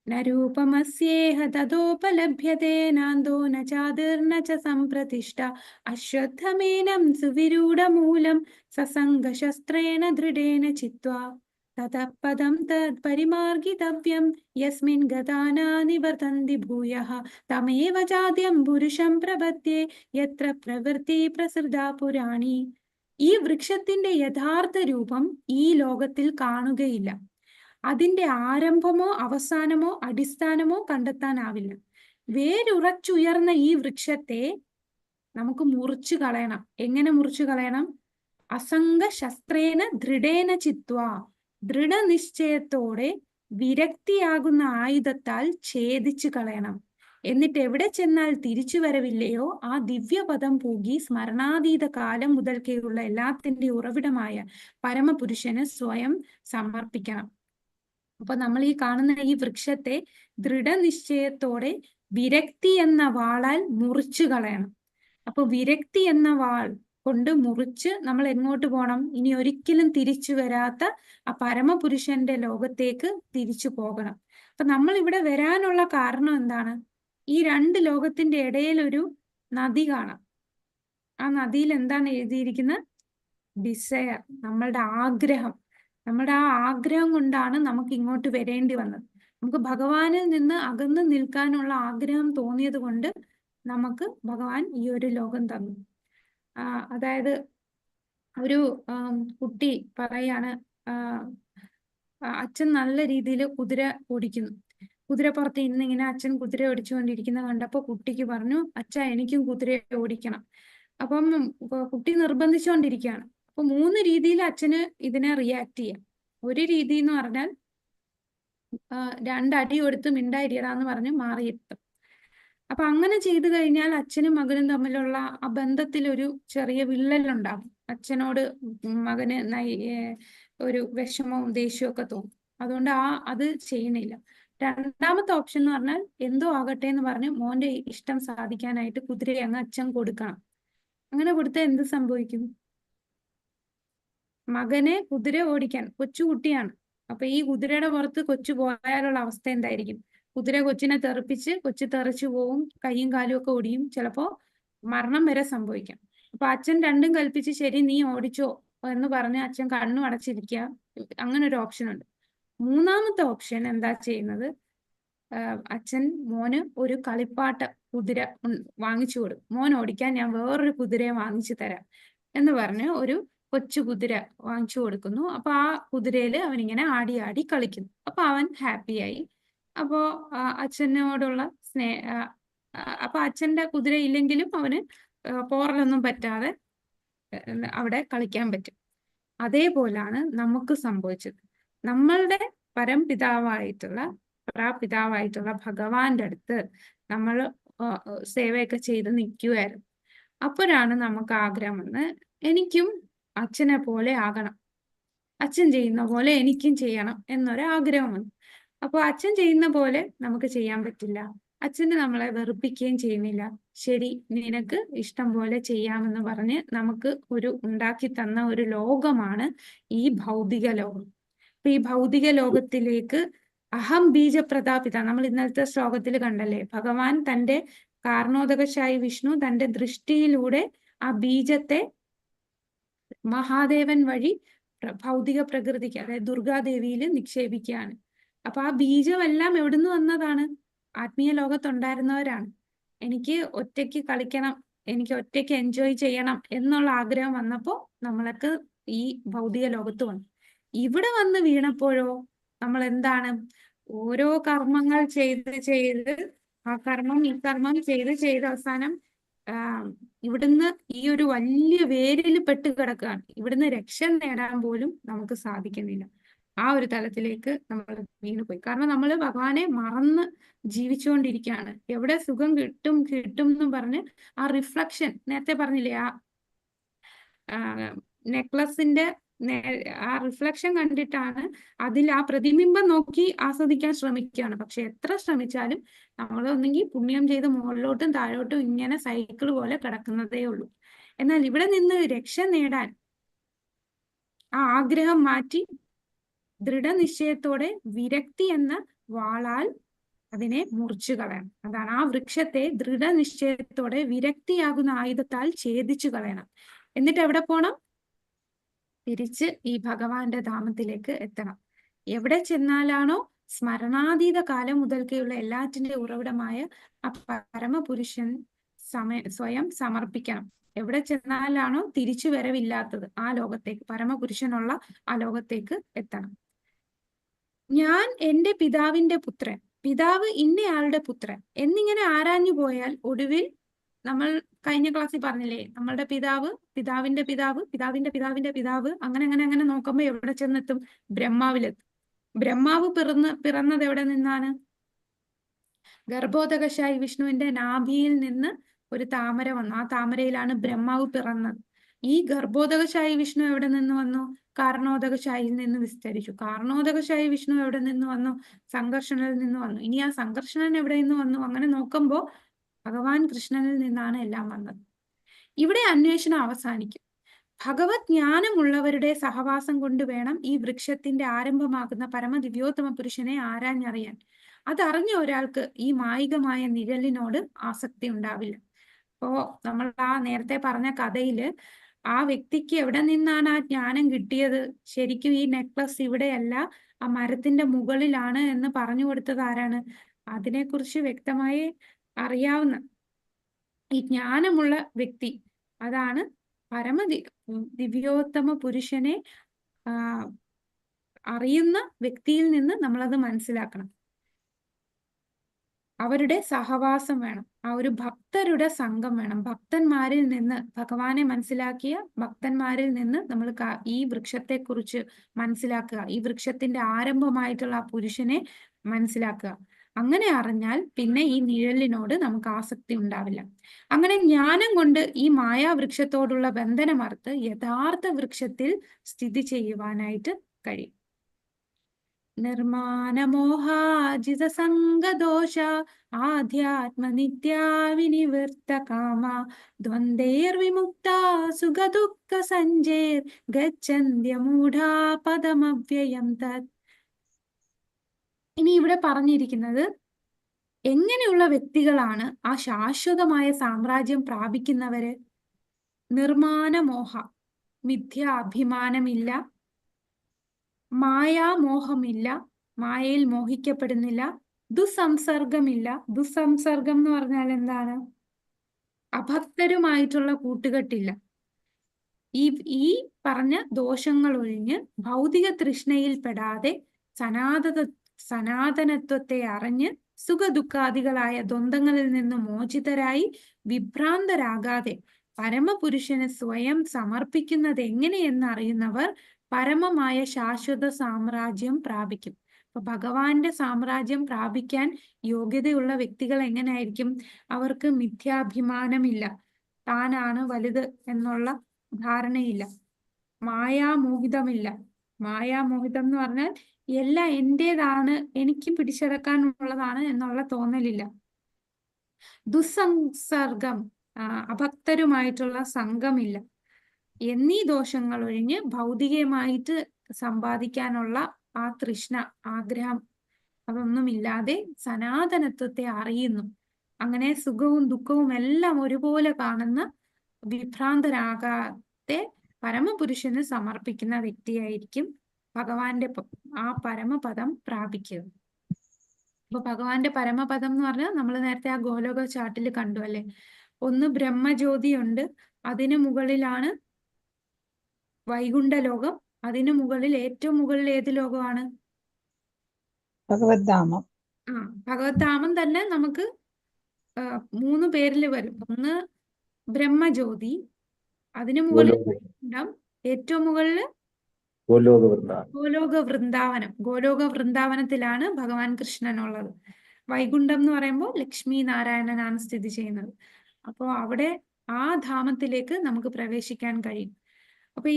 നരൂപമസ്യേഹ തതോപലഭ്യതേ നാന്തോ ന ചാതിർന ച സംപ്രതിഷ്ഠ അശ്വത്ഥമേനം സുവിരൂഢമൂലം സസംഗശസ്ത്രേണ ദൃഢേന ചിത്വാ തതഃ പദം തദ് പരിമാർഗിതവ്യം യസ്മിൻ ഗതാനാ നിവർത്തന്തി ഭൂയഃ തമേവ ചാദ്യം പുരുഷം പ്രപദ്യേ യത്ര പ്രവൃത്തി പ്രസൃതാ പുരാണി. ഈ വൃക്ഷത്തിന്റെ യഥാർത്ഥ രൂപം ഈ ലോകത്തിൽ കാണുകയില്ല. അതിന്റെ ആരംഭമോ അവസാനമോ അടിസ്ഥാനമോ കണ്ടെത്താനാവില്ല. വേരുറച്ചുയർന്ന ഈ വൃക്ഷത്തെ നമുക്ക് മുറിച്ചു കളയണം. എങ്ങനെ മുറിച്ചു കളയണം? അസംഗശസ്ത്രേന ദൃഢേന ചിത്വാ, ദൃഢനിശ്ചയത്തോടെ വിരക്തിയാകുന്ന ആയുധത്താൽ ഛേദിച്ചു കളയണം. എന്നിട്ട് എവിടെ ചെന്നാൽ തിരിച്ചു വരവില്ലയോ ആ ദിവ്യപദം പൂകി സ്മരണാതീത കാലം മുതൽക്കേയുള്ള എല്ലാത്തിന്റെ ഉറവിടമായ പരമപുരുഷന് സ്വയം സമർപ്പിക്കണം. അപ്പൊ നമ്മൾ ഈ കാണുന്ന ഈ വൃക്ഷത്തെ ദൃഢനിശ്ചയത്തോടെ വിരക്തി എന്ന വാളാൽ മുറിച്ചു കളയണം. അപ്പൊ വിരക്തി എന്ന വാൾ കൊണ്ട് മുറിച്ച് നമ്മൾ എങ്ങോട്ട് പോകണം? ഇനി ഒരിക്കലും തിരിച്ചു വരാത്ത ആ പരമപുരുഷന്റെ ലോകത്തേക്ക് തിരിച്ചു പോകണം. അപ്പൊ നമ്മൾ ഇവിടെ വരാനുള്ള കാരണം എന്താണ്? ഈ രണ്ട് ലോകത്തിന്റെ ഇടയിൽ ഒരു നദി കാണാം. ആ നദിയിൽ എന്താണ് എഴുതിയിരിക്കുന്നത്? ഡിസയർ, നമ്മളുടെ ആഗ്രഹം. നമ്മുടെ ആ ആഗ്രഹം കൊണ്ടാണ് നമുക്ക് ഇങ്ങോട്ട് വരേണ്ടി വന്നത്. നമുക്ക് ഭഗവാനിൽ നിന്ന് അകന്നു നിൽക്കാനുള്ള ആഗ്രഹം തോന്നിയത് കൊണ്ട് നമുക്ക് ഭഗവാൻ ഈ ഒരു ലോകം തന്നു. അതായത് ഒരു കുട്ടി പറയാണ്, അച്ഛൻ നല്ല രീതിയിൽ കുതിര ഓടിക്കുന്നു. കുതിരപ്പുറത്ത് ഇന്ന് ഇങ്ങനെ അച്ഛൻ കുതിര ഓടിച്ചുകൊണ്ടിരിക്കുന്ന കണ്ടപ്പോ കുട്ടിക്ക് പറഞ്ഞു, അച്ഛാ എനിക്കും കുതിര ഓടിക്കണം. അപ്പം കുട്ടി നിർബന്ധിച്ചുകൊണ്ടിരിക്കുകയാണ്. അപ്പൊ 3 രീതിയിൽ അച്ഛന് ഇതിനെ റിയാക്ട് ചെയ്യാം. ഒരു രീതി എന്ന് പറഞ്ഞാൽ 2 അടി കൊടുത്ത് മിണ്ടായിരിക്കടാന്ന് പറഞ്ഞ് മാറിയിരുത്തും. അപ്പൊ അങ്ങനെ ചെയ്തു കഴിഞ്ഞാൽ അച്ഛനും മകനും തമ്മിലുള്ള ആ ബന്ധത്തിൽ ഒരു ചെറിയ വിള്ളലുണ്ടാകും. അച്ഛനോട് മകന് ഒരു വിഷമവും ദേഷ്യവും ഒക്കെ തോന്നും. അതുകൊണ്ട് അത് ചെയ്യണില്ല. രണ്ടാമത്തെ ഓപ്ഷൻ എന്ന് പറഞ്ഞാൽ എന്തോ ആകട്ടെ എന്ന് പറഞ്ഞ് മോന്റെ ഇഷ്ടം സാധിക്കാനായിട്ട് കുതിരയെ അങ്ങ് അച്ഛൻ കൊടുക്കണം. അങ്ങനെ കൊടുത്താൽ എന്ത് സംഭവിക്കും? മകനെ കുതിര ഓടിക്കാൻ, കൊച്ചുകുട്ടിയാണ്. അപ്പൊ ഈ കുതിരയുടെ പുറത്ത് കൊച്ചു പോയാലുള്ള അവസ്ഥ എന്തായിരിക്കും? കുതിര കൊച്ചിനെ തെറിപ്പിച്ച് കൊച്ചു തെറിച്ചു പോവും, കൈയും കാലും ഒക്കെ ഒടിയും, ചിലപ്പോ മരണം വരെ സംഭവിക്കാം. അപ്പൊ അച്ഛൻ രണ്ടും കൽപ്പിച്ച് ശരി നീ ഓടിച്ചോ എന്ന് പറഞ്ഞ് അച്ഛൻ കണ്ണു അടച്ചിരിക്കുക. അങ്ങനെ ഒരു ഓപ്ഷൻ ഉണ്ട്. മൂന്നാമത്തെ ഓപ്ഷൻ എന്താ ചെയ്യുന്നത്? അച്ഛൻ മോന് ഒരു കളിപ്പാട്ട കുതിര വാങ്ങിച്ചു കൊടുക്കും. മോൻ ഓടിക്കാൻ ഞാൻ വേറൊരു കുതിരയെ വാങ്ങിച്ചു തരാം എന്ന് പറഞ്ഞ് ഒരു കൊച്ചു കുതിര വാങ്ങിച്ചു കൊടുക്കുന്നു. അപ്പൊ ആ കുതിരയില് അവനിങ്ങനെ ആടി ആടി കളിക്കുന്നു. അപ്പൊ അവൻ ഹാപ്പിയായി. അപ്പോ അച്ഛനോടുള്ള അപ്പൊ അച്ഛന്റെ കുതിര ഇല്ലെങ്കിലും അവന് പോറലൊന്നും പറ്റാതെ അവിടെ കളിക്കാൻ പറ്റും. അതേപോലാണ് നമുക്ക് സംഭവിച്ചത്. നമ്മളുടെ പരംപിതാവായിട്ടുള്ള പ്രാപിതാവായിട്ടുള്ള ഭഗവാന്റെ അടുത്ത് നമ്മൾ സേവയൊക്കെ ചെയ്ത് നിൽക്കുമായിരുന്നു. അപ്പോഴാണ് നമുക്ക് ആഗ്രഹം വന്ന് എനിക്കും അച്ഛനെ പോലെ ആകണം, അച്ഛൻ ചെയ്യുന്ന പോലെ എനിക്കും ചെയ്യണം എന്നൊരാഗ്രഹം വന്നു. അപ്പോൾ അച്ഛൻ ചെയ്യുന്ന പോലെ നമുക്ക് ചെയ്യാൻ പറ്റില്ല. അച്ഛന് നമ്മളെ വെറുപ്പിക്കുകയും ചെയ്യുന്നില്ല. ശരി, നിനക്ക് ഇഷ്ടം പോലെ ചെയ്യാമെന്ന് പറഞ്ഞ് നമുക്ക് ഉണ്ടാക്കി തന്ന ഒരു ലോകമാണ് ഈ ഭൗതിക ലോകം. അപ്പൊ ഈ ഭൗതിക ലോകത്തിലേക്ക് അഹം ബീജപ്രതാപിത, നമ്മൾ ഇന്നലത്തെ ശ്ലോകത്തിൽ കണ്ടല്ലേ, ഭഗവാൻ തന്റെ കാരണോദകശായി വിഷ്ണു തന്റെ ദൃഷ്ടിയിലൂടെ ആ ബീജത്തെ മഹാദേവൻ വഴി ഭൗതിക പ്രകൃതിക്ക്, അതായത് ദുർഗാദേവിയിൽ നിക്ഷേപിക്കുകയാണ്. അപ്പൊ ആ ബീജമെല്ലാം എവിടുന്ന് വന്നതാണ്? ആത്മീയ ലോകത്തുണ്ടായിരുന്നവരാണ്. എനിക്ക് ഒറ്റയ്ക്ക് കളിക്കണം, എനിക്ക് ഒറ്റയ്ക്ക് എൻജോയ് ചെയ്യണം എന്നുള്ള ആഗ്രഹം വന്നപ്പോ നമ്മളൊക്കെ ഈ ഭൗതിക ലോകത്ത് വന്നു. ഇവിടെ വന്ന് വീണപ്പോഴോ നമ്മൾ എന്താണ്? ഓരോ കർമ്മങ്ങൾ ചെയ്ത് ആ കർമ്മം ഈ കർമ്മം ചെയ്ത് അവസാനം ഇവിടുന്ന് ഈ ഒരു വലിയ വേരിൽ പെട്ട് കിടക്കുകയാണ്. ഇവിടുന്ന് രക്ഷ നേടാൻ പോലും നമുക്ക് സാധിക്കുന്നില്ല. ആ ഒരു തലത്തിലേക്ക് നമ്മൾ വീണുപോയി. കാരണം നമ്മൾ ഭഗവാനെ മറന്ന് ജീവിച്ചുകൊണ്ടിരിക്കുകയാണ്. എവിടെ സുഖം കിട്ടും എന്നും പറഞ്ഞ് ആ റിഫ്ലക്ഷൻ, നേരത്തെ പറഞ്ഞില്ലേ, ആ നെക്ലസിന്റെ ആ റിഫ്ലക്ഷൻ കണ്ടിട്ടാണ് അതിൽ ആ പ്രതിബിംബം നോക്കി ആസ്വദിക്കാൻ ശ്രമിക്കുകയാണ്. പക്ഷെ എത്ര ശ്രമിച്ചാലും നമ്മൾ ഒന്നെങ്കിൽ പുണ്യം ചെയ്ത് മുകളിലോട്ടും താഴോട്ടും ഇങ്ങനെ സൈക്കിൾ പോലെ കിടക്കുന്നതേ ഉള്ളൂ. എന്നാൽ ഇവിടെ നിന്ന് രക്ഷ നേടാൻ ആ ആഗ്രഹം മാറ്റി ദൃഢനിശ്ചയത്തോടെ വിരക്തി എന്ന വാളാൽ അതിനെ മുറിച്ചു കളയണം. അതാണ് ആ വൃക്ഷത്തെ ദൃഢനിശ്ചയത്തോടെ വിരക്തിയാകുന്ന ആയുധത്താൽ ഛേദിച്ചു കളയണം. എന്നിട്ട് എവിടെ പോണം? തിരിച്ച് ഈ ഭഗവാന്റെ ധാമത്തിലേക്ക് എത്തണം. എവിടെ ചെന്നാലാണോ സ്മരണാതീത കാലം മുതൽക്കേയുള്ള എല്ലാറ്റിന്റെ ഉറവിടമായ ആ പരമപുരുഷൻ സ്വയം സമർപ്പിക്കണം. എവിടെ ചെന്നാലാണോ തിരിച്ചു വരവില്ലാത്തത് ആ ലോകത്തേക്ക്, പരമപുരുഷനുള്ള ആ ലോകത്തേക്ക് എത്തണം. ഞാൻ എന്റെ പിതാവിന്റെ പുത്രൻ, പിതാവ് ഇന്നയാളുടെ പുത്രൻ എന്നിങ്ങനെ ആരാഞ്ഞു പോയാൽ ഒടുവിൽ നമ്മൾ കഴിഞ്ഞ ക്ലാസ്സിൽ പറഞ്ഞില്ലേ, നമ്മളുടെ പിതാവ്, പിതാവിന്റെ പിതാവ്, പിതാവിന്റെ പിതാവിന്റെ പിതാവ്, അങ്ങനെ നോക്കുമ്പോ എവിടെ ചെന്നെത്തും? ബ്രഹ്മാവിലെത്തും. ബ്രഹ്മാവ് പിറന്നത് എവിടെ നിന്നാണ്? ഗർഭോദകശായി വിഷ്ണുവിന്റെ നാഭിയിൽ നിന്ന് ഒരു താമര വന്നു. ആ താമരയിലാണ് ബ്രഹ്മാവ് പിറന്നത്. ഈ ഗർഭോദകശായി വിഷ്ണു എവിടെ നിന്ന് വന്നു? കാരണോദകശായിൽ നിന്ന് വിസ്തരിച്ചു. കാരണോദകശായി വിഷ്ണു എവിടെ നിന്ന് വന്നു? സംഘർഷണിൽ നിന്ന് വന്നു. ഇനി ആ സംഘർഷണൻ എവിടെ നിന്ന് വന്നു? അങ്ങനെ നോക്കുമ്പോൾ ഭഗവാൻ കൃഷ്ണനിൽ നിന്നാണ് എല്ലാം വന്നത്. ഇവിടെ അന്വേഷണം അവസാനിക്കും. ഭഗവത് ജ്ഞാനമുള്ളവരുടെ സഹവാസം കൊണ്ട് വേണം ഈ വൃക്ഷത്തിന്റെ ആരംഭമാകുന്ന പരമദിവ്യോത്തമ പുരുഷനെ ആരാഞ്ഞറിയാൻ. അതറിഞ്ഞ ഒരാൾക്ക് ഈ മായികമായ നിഴലിനോട് ആസക്തി ഉണ്ടാവില്ല. അപ്പോ നമ്മൾ ആ നേരത്തെ പറഞ്ഞ കഥയില് ആ വ്യക്തിക്ക് എവിടെ നിന്നാണ് ആ ജ്ഞാനം കിട്ടിയത്? ശരിക്കും ഈ നെക്ലസ് ഇവിടെയല്ല, ആ മരത്തിന്റെ മുകളിലാണ് എന്ന് പറഞ്ഞു കൊടുത്തത് ആരാണ്? അതിനെക്കുറിച്ച് വ്യക്തമായി അറിയാവുന്ന ഈ ജ്ഞാനമുള്ള വ്യക്തി, അതാണ് ദിവ്യോത്തമ പുരുഷനെ അറിയുന്ന വ്യക്തിയിൽ നിന്ന് നമ്മളത് മനസ്സിലാക്കണം. അവരുടെ സഹവാസം വേണം. ആ ഒരു ഭക്തരുടെ സംഘം വേണം. ഭക്തന്മാരിൽ നിന്ന്, ഭഗവാനെ മനസ്സിലാക്കിയ ഭക്തന്മാരിൽ നിന്ന് നമ്മൾ ഈ വൃക്ഷത്തെക്കുറിച്ച് മനസ്സിലാക്കുക. ഈ വൃക്ഷത്തിന്റെ ആരംഭമായിട്ടുള്ള ആ പുരുഷനെ മനസ്സിലാക്കുക. അങ്ങനെ അറിഞ്ഞാൽ പിന്നെ ഈ നിഴലിനോട് നമുക്ക് ആസക്തി ഉണ്ടാവില്ല. അങ്ങനെ ജ്ഞാനം കൊണ്ട് ഈ മായാവൃക്ഷത്തോടുള്ള ബന്ധനമറുത്ത് യഥാർത്ഥ വൃക്ഷത്തിൽ സ്ഥിതി ചെയ്യുവാനായിട്ട് കഴിയും. നിർമാനമോഹാജിത സംഗദോഷ ആധ്യാത്മനിത്യാ വിനിവൃത്തകാമ ദ്വന്ദ്വൈർവിമുക്ത സുഖദുഃഖ സഞ്ജേർ ഗച്ഛന്ത്യമൂഢാ പദമവ്യയം തത്. ഇനി ഇവിടെ പറഞ്ഞിരിക്കുന്നത് എങ്ങനെയുള്ള വ്യക്തികളാണ് ആ ശാശ്വതമായ സാമ്രാജ്യം പ്രാപിക്കുന്നവര്? നിർമാനമോഹ, മിഥ്യാഭിമാനമില്ല, മായാമോഹമില്ല, മായയിൽ മോഹിക്കപ്പെടുന്നില്ല, ദുസംസർഗമില്ല. ദുസംസർഗം എന്ന് പറഞ്ഞാൽ എന്താണ്? അഭക്തരുമായിട്ടുള്ള കൂട്ടുകെട്ടില്ല. ഈ പറഞ്ഞ ദോഷങ്ങൾ ഒഴിഞ്ഞ് ഭൗതിക തൃഷ്ണയിൽ പെടാതെ സനാതനത്വത്തെ അറിഞ്ഞ് സുഖദുഃഖാദികളായ ദ്വന്ദ്ങ്ങളിൽ നിന്ന് മോചിതരായി വിഭ്രാന്തരാകാതെ പരമപുരുഷന് സ്വയം സമർപ്പിക്കുന്നത് എങ്ങനെയെന്ന് അറിയുന്നവർ പരമമായ ശാശ്വത സാമ്രാജ്യം പ്രാപിക്കും. അപ്പൊ ഭഗവാന്റെ സാമ്രാജ്യം പ്രാപിക്കാൻ യോഗ്യതയുള്ള വ്യക്തികൾ എങ്ങനെയായിരിക്കും? അവർക്ക് മിഥ്യാഭിമാനമില്ല, താനാണ് വലുത് എന്നുള്ള ധാരണയില്ല, മായാമോഹിതമില്ല. മായാമോഹിതം എന്ന് പറഞ്ഞാൽ എല്ലാം എന്റേതാണ്, എനിക്ക് പിടിച്ചെടുക്കാനുള്ളതാണ് എന്നുള്ള തോന്നലില്ല. ദുസ്സംസർഗം, അഭക്തരുമായിട്ടുള്ള സംഘമില്ല. എന്നീ ദോഷങ്ങൾ ഒഴിഞ്ഞ് ഭൗതികമായിട്ട് സമ്പാദിക്കാനുള്ള ആ തൃഷ്ണ, ആഗ്രഹം, അതൊന്നുമില്ലാതെ സനാതനത്വത്തെ അറിയുന്നു. അങ്ങനെ സുഖവും ദുഃഖവും എല്ലാം ഒരുപോലെ കാണുന്ന, വിഭ്രാന്തരാകാതെ പരമപുരുഷന് സമർപ്പിക്കുന്ന വ്യക്തിയായിരിക്കും ഭഗവാന്റെ ആ പരമപദം പ്രാപിക്കുക. അപ്പൊ ഭഗവാന്റെ പരമപദം എന്ന് പറഞ്ഞാൽ നമ്മൾ നേരത്തെ ആ ഗോലോക ചാർട്ടിൽ കണ്ടു അല്ലെ? ഒന്ന് ബ്രഹ്മജ്യോതി ഉണ്ട്, അതിനു മുകളിലാണ് വൈകുണ്ഠ ലോകം, അതിനു മുകളിൽ ഏറ്റവും മുകളിൽ ഏത് ലോകമാണ്? ഭഗവദ്ധാമം. ഭഗവദ്ധാമം തന്നെ നമുക്ക് 3 പേരിൽ വരും. ഒന്ന് ബ്രഹ്മജ്യോതി, അതിനു മുകളിൽ വൈകുണ്ഠം, ഏറ്റവും മുകളിൽ ഗോലോക വൃന്ദാവനം. ഗോലോക വൃന്ദാവനത്തിലാണ് ഭഗവാൻ കൃഷ്ണനുള്ളത്. വൈകുണ്ഠം എന്ന് പറയുമ്പോൾ ലക്ഷ്മി നാരായണനാണ് സ്ഥിതി ചെയ്യുന്നത്. അപ്പോൾ അവിടെ ആ ധാമത്തിലേക്ക് നമുക്ക് പ്രവേശിക്കാൻ കഴിയും. അപ്പൊ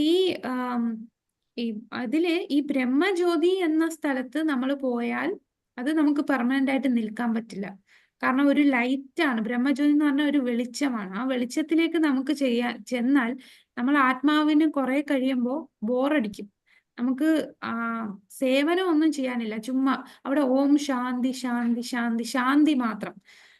അതില് ഈ ബ്രഹ്മജ്യോതി എന്ന സ്ഥലത്ത് നമ്മൾ പോയാൽ അത് നമുക്ക് പെർമനന്റ് ആയിട്ട് നിൽക്കാൻ പറ്റില്ല. കാരണം ഒരു ലൈറ്റ് ആണ് ബ്രഹ്മജ്യോതി എന്ന് പറഞ്ഞാൽ, ഒരു വെളിച്ചമാണ്. ആ വെളിച്ചത്തിലേക്ക് നമുക്ക് ചെന്നാൽ നമ്മൾ ആത്മാവിന് കുറെ കഴിയുമ്പോൾ ബോറടിക്കും. നമുക്ക് സേവനം ഒന്നും ചെയ്യാനില്ല, ചുമ്മാ അവിടെ ഓം ശാന്തി ശാന്തി ശാന്തി ശാന്തി മാത്രം.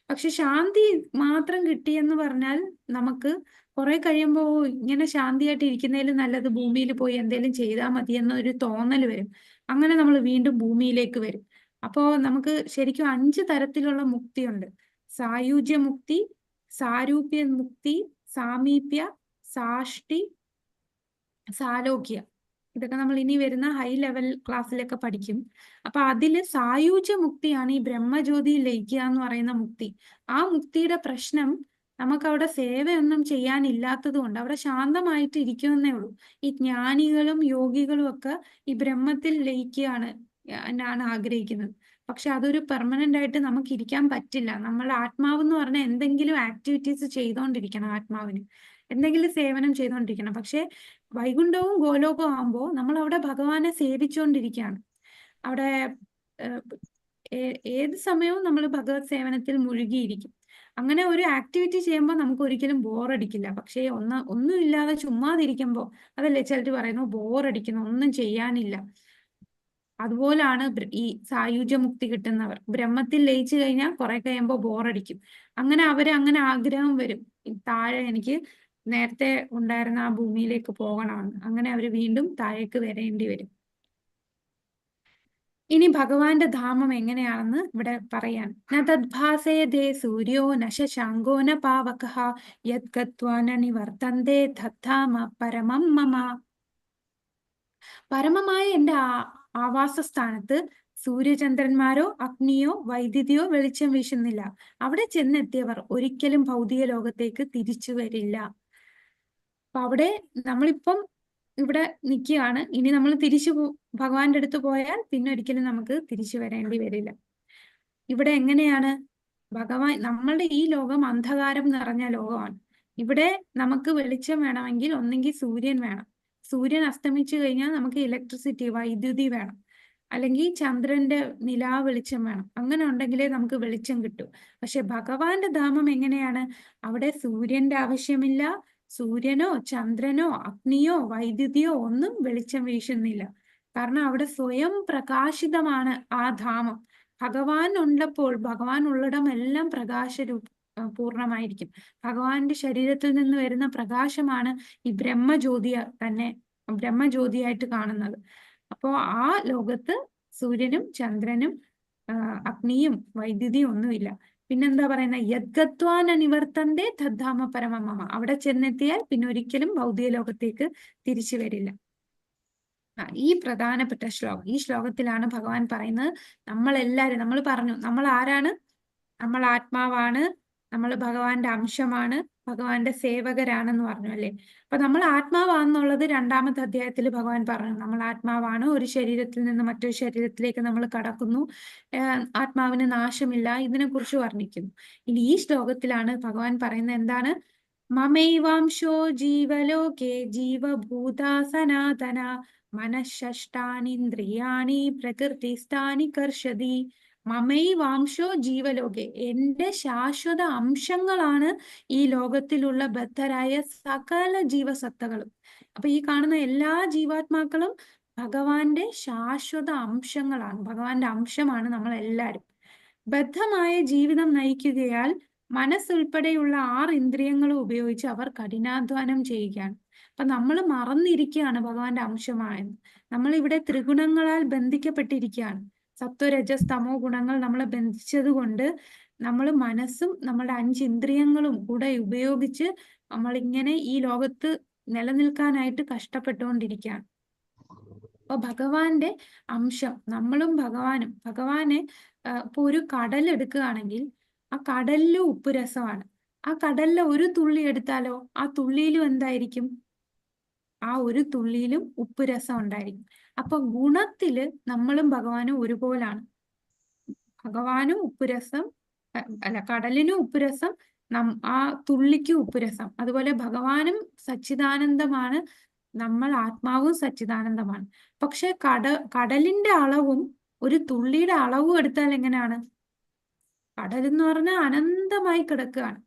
പക്ഷെ ശാന്തി മാത്രം കിട്ടിയെന്ന് പറഞ്ഞാൽ നമുക്ക് കുറെ കഴിയുമ്പോൾ ഇങ്ങനെ ശാന്തിയായിട്ട് ഇരിക്കുന്നതിൽ നല്ലത് ഭൂമിയിൽ പോയി എന്തെങ്കിലും ചെയ്താൽ മതി എന്നൊരു തോന്നൽ വരും. അങ്ങനെ നമ്മൾ വീണ്ടും ഭൂമിയിലേക്ക് വരും. അപ്പോ നമുക്ക് ശരിക്കും 5 തരത്തിലുള്ള മുക്തിയുണ്ട്. സായുജ്യ മുക്തി, സാരൂപ്യ മുക്തി, സാമീപ്യ, സാഷ്ടി, സാലോക്യ. ഇതൊക്കെ നമ്മൾ ഇനി വരുന്ന ഹൈ ലെവൽ ക്ലാസ്സിലൊക്കെ പഠിക്കും. അപ്പൊ അതില് സായുജ്യ മുക്തിയാണ് ഈ ബ്രഹ്മജ്യോതിയിൽ ലയിക്കുക എന്ന് പറയുന്ന മുക്തി. ആ മുക്തിയുടെ പ്രശ്നം നമുക്ക് അവിടെ സേവയൊന്നും ചെയ്യാനില്ലാത്തത് കൊണ്ട് അവിടെ ശാന്തമായിട്ട് ഇരിക്കുമെന്നേ ഉള്ളൂ. ഈ ജ്ഞാനികളും യോഗികളും ഒക്കെ ഈ ബ്രഹ്മത്തിൽ ലയിക്കുകയാണ് ആഗ്രഹിക്കുന്നത്. പക്ഷെ അതൊരു പെർമനന്റ് ആയിട്ട് നമുക്ക് ഇരിക്കാൻ പറ്റില്ല. നമ്മുടെ ആത്മാവെന്ന് പറഞ്ഞാൽ എന്തെങ്കിലും ആക്ടിവിറ്റീസ് ചെയ്തുകൊണ്ടിരിക്കണം. ആത്മാവിന് എന്തെങ്കിലും സേവനം ചെയ്തുകൊണ്ടിരിക്കണം. പക്ഷെ വൈകുണ്ഠവും ഗോലോകവും ആകുമ്പോൾ നമ്മൾ അവിടെ ഭഗവാനെ സേവിച്ചുകൊണ്ടിരിക്കുകയാണ്. അവിടെ ഏത് സമയവും നമ്മൾ ഭഗവത് സേവനത്തിൽ മുഴുകിയിരിക്കും. അങ്ങനെ ഒരു ആക്ടിവിറ്റി ചെയ്യുമ്പോൾ നമുക്ക് ഒരിക്കലും ബോറടിക്കില്ല. പക്ഷേ ഒന്നുമില്ലാതെ ചുമ്മാതിരിക്കുമ്പോൾ, അതല്ലേ ചിലർ പറയുന്നു ബോറടിക്കുന്നു, ഒന്നും ചെയ്യാനില്ല. അതുപോലാണ് ഈ സായുജ്യമുക്തി കിട്ടുന്നവർ. ബ്രഹ്മത്തിൽ ലയിച്ചു കഴിഞ്ഞാൽ കുറെ കഴിയുമ്പോൾ ബോറടിക്കും. അങ്ങനെ അങ്ങനെ ആഗ്രഹം വരും, താഴെ എനിക്ക് നേരത്തെ ഉണ്ടായിരുന്ന ആ ഭൂമിയിലേക്ക് പോകണമെന്ന്. അങ്ങനെ അവർ വീണ്ടും താഴേക്ക് വരേണ്ടി വരും. ഇനി ഭഗവാന്റെ ധാമം എങ്ങനെയാണെന്ന് ഇവിടെ പറയാൻ. ന തദ്ഭാസേതേ സൂര്യോ ന ശശാങ്കോ ന പാവകഃ യത് ഗത്വാ ന നിവർത്തന്തേ തദ്ധാമ പരമം മമ. പരമമായ എന്റെ ആവാസസ്ഥാനത്ത് സൂര്യചന്ദ്രന്മാരോ അഗ്നിയോ വൈദ്യുതിയോ വെളിച്ചം വീശുന്നില്ല. അവിടെ ചെന്നെത്തിയവർ ഒരിക്കലും ഭൗതിക ലോകത്തേക്ക് തിരിച്ചു വരില്ല. അപ്പൊ അവിടെ നമ്മളിപ്പം ഇവിടെ നിൽക്കുകയാണ്. ഇനി നമ്മൾ തിരിച്ചു ഭഗവാന്റെ അടുത്ത് പോയാൽ പിന്നെ ഒരിക്കലും നമുക്ക് തിരിച്ചു വരേണ്ടി വരില്ല. ഇവിടെ എങ്ങനെയാണ് ഭഗവാൻ, നമ്മളുടെ ഈ ലോകം അന്ധകാരം നിറഞ്ഞ ലോകമാണ്. ഇവിടെ നമുക്ക് വെളിച്ചം വേണമെങ്കിൽ ഒന്നെങ്കിൽ സൂര്യൻ വേണം. സൂര്യൻ അസ്തമിച്ചു കഴിഞ്ഞാൽ നമുക്ക് ഇലക്ട്രിസിറ്റി, വൈദ്യുതി വേണം. അല്ലെങ്കിൽ ചന്ദ്രന്റെ നിലാ വെളിച്ചം വേണം. അങ്ങനെ ഉണ്ടെങ്കിലേ നമുക്ക് വെളിച്ചം കിട്ടൂ. പക്ഷെ ഭഗവാന്റെ ധാമം എങ്ങനെയാണ്? അവിടെ സൂര്യന്റെ ആവശ്യമില്ല. സൂര്യനോ ചന്ദ്രനോ അഗ്നിയോ വൈദ്യുതിയോ ഒന്നും വെളിച്ചം വീശുന്നില്ല. കാരണം അവിടെ സ്വയം പ്രകാശിതമാണ് ആ ധാമം. ഭഗവാൻ ഉള്ളപ്പോൾ, ഭഗവാൻ ഉള്ളിടം എല്ലാം പൂർണ്ണമായിരിക്കും. ഭഗവാന്റെ ശരീരത്തിൽ നിന്ന് വരുന്ന പ്രകാശമാണ് ഈ ബ്രഹ്മജ്യോതിയായിട്ട് കാണുന്നത്. അപ്പോ ആ ലോകത്ത് സൂര്യനും ചന്ദ്രനും അഗ്നിയും വൈദ്യുതിയും ഒന്നുമില്ല. പിന്നെന്താ പറയുന്ന, യദ്ഗത്വാൻ നിവർത്തന്തേ തദ്ധാമ പരമം മമ. അവിടെ ചെന്നെത്തിയാൽ പിന്നെ ഒരിക്കലും ഭൗതിക ലോകത്തേക്ക് തിരിച്ചു വരില്ല. ഈ പ്രധാനപ്പെട്ട ശ്ലോകം, ഈ ശ്ലോകത്തിലാണ് ഭഗവാൻ പറയുന്നത് നമ്മളെല്ലാരും, നമ്മൾ പറഞ്ഞു നമ്മൾ ആരാണ്? നമ്മൾ ആത്മാവാണ്, നമ്മൾ ഭഗവാന്റെ അംശമാണ്, ഭഗവാന്റെ സേവകരാണെന്ന് പറഞ്ഞു അല്ലേ. അപ്പൊ നമ്മൾ ആത്മാവാണെന്നുള്ളത് 2-ാമത്തെ അധ്യായത്തിൽ ഭഗവാൻ പറഞ്ഞു. നമ്മൾ ആത്മാവാണ്, ഒരു ശരീരത്തിൽ നിന്ന് മറ്റൊരു ശരീരത്തിലേക്ക് നമ്മൾ കടക്കുന്നു, ആത്മാവിന് നാശമില്ല, ഇതിനെ കുറിച്ച് വർണ്ണിക്കുന്നു. ഇനി ഈ ശ്ലോകത്തിലാണ് ഭഗവാൻ പറയുന്നത് എന്താണ്? മമൈവാംശോ ജീവലോകേ ജീവഭൂതാ സനാതന മനഃഷ്ടാനീന്ദ്രിയാണി പ്രകൃതിസ്ഥാനി കർഷതി. മമൈവാംശോ ജീവലോകെ, എന്റെ ശാശ്വത അംശങ്ങളാണ് ഈ ലോകത്തിലുള്ള ബദ്ധരായ സകല ജീവസത്തകളും. അപ്പൊ ഈ കാണുന്ന എല്ലാ ജീവാത്മാക്കളും ഭഗവാന്റെ ശാശ്വത അംശങ്ങളാണ്. ഭഗവാന്റെ അംശമാണ് നമ്മൾ എല്ലാവരും. ബദ്ധമായ ജീവിതം നയിക്കുകയാൽ മനസ്സുൾപ്പെടെയുള്ള 6 ഇന്ദ്രിയങ്ങളും ഉപയോഗിച്ച് അവർ കഠിനാധ്വാനം ചെയ്യുകയാണ്. അപ്പൊ നമ്മൾ മറന്നിരിക്കുകയാണ് ഭഗവാന്റെ അംശമായെന്ന്. നമ്മൾ ഇവിടെ ത്രിഗുണങ്ങളാൽ ബന്ധിക്കപ്പെട്ടിരിക്കുകയാണ്. സത്വരജസ് തമോ ഗുണങ്ങൾ നമ്മളെ ബന്ധിച്ചത് കൊണ്ട് നമ്മൾ മനസ്സും നമ്മളുടെ 5 ഇന്ദ്രിയങ്ങളും കൂടെ ഉപയോഗിച്ച് നമ്മളിങ്ങനെ ഈ ലോകത്ത് നിലനിൽക്കാനായിട്ട് കഷ്ടപ്പെട്ടുകൊണ്ടിരിക്കുകയാണ്. അപ്പൊ ഭഗവാന്റെ അംശം നമ്മളും ഭഗവാനും. ഭഗവാനെ ഇപ്പൊ ഒരു കടൽ എടുക്കുകയാണെങ്കിൽ ആ കടലിലും ഉപ്പ് രസമാണ്. ആ കടലിലെ ഒരു തുള്ളി എടുത്താലോ ആ തുള്ളിയിലും എന്തായിരിക്കും? ആ ഒരു തുള്ളിയിലും ഉപ്പ് രസം ഉണ്ടായിരിക്കും. അപ്പൊ ഗുണത്തില് നമ്മളും ഭഗവാനും ഒരുപോലാണ്. ഭഗവാനും ഉപ്പുരസം, അല്ല കടലിനും ഉപ്പുരസം, ആ തുള്ളിക്കും ഉപ്പുരസം. അതുപോലെ ഭഗവാനും സച്ചിദാനന്ദമാണ്, നമ്മൾ ആത്മാവും സച്ചിദാനന്ദമാണ്. പക്ഷെ കടലിന്റെ അളവും ഒരു തുള്ളിയുടെ അളവും എടുത്താൽ എങ്ങനെയാണ്? കടൽ എന്ന് പറഞ്ഞാൽ അനന്തമായി കിടക്കുകയാണ്,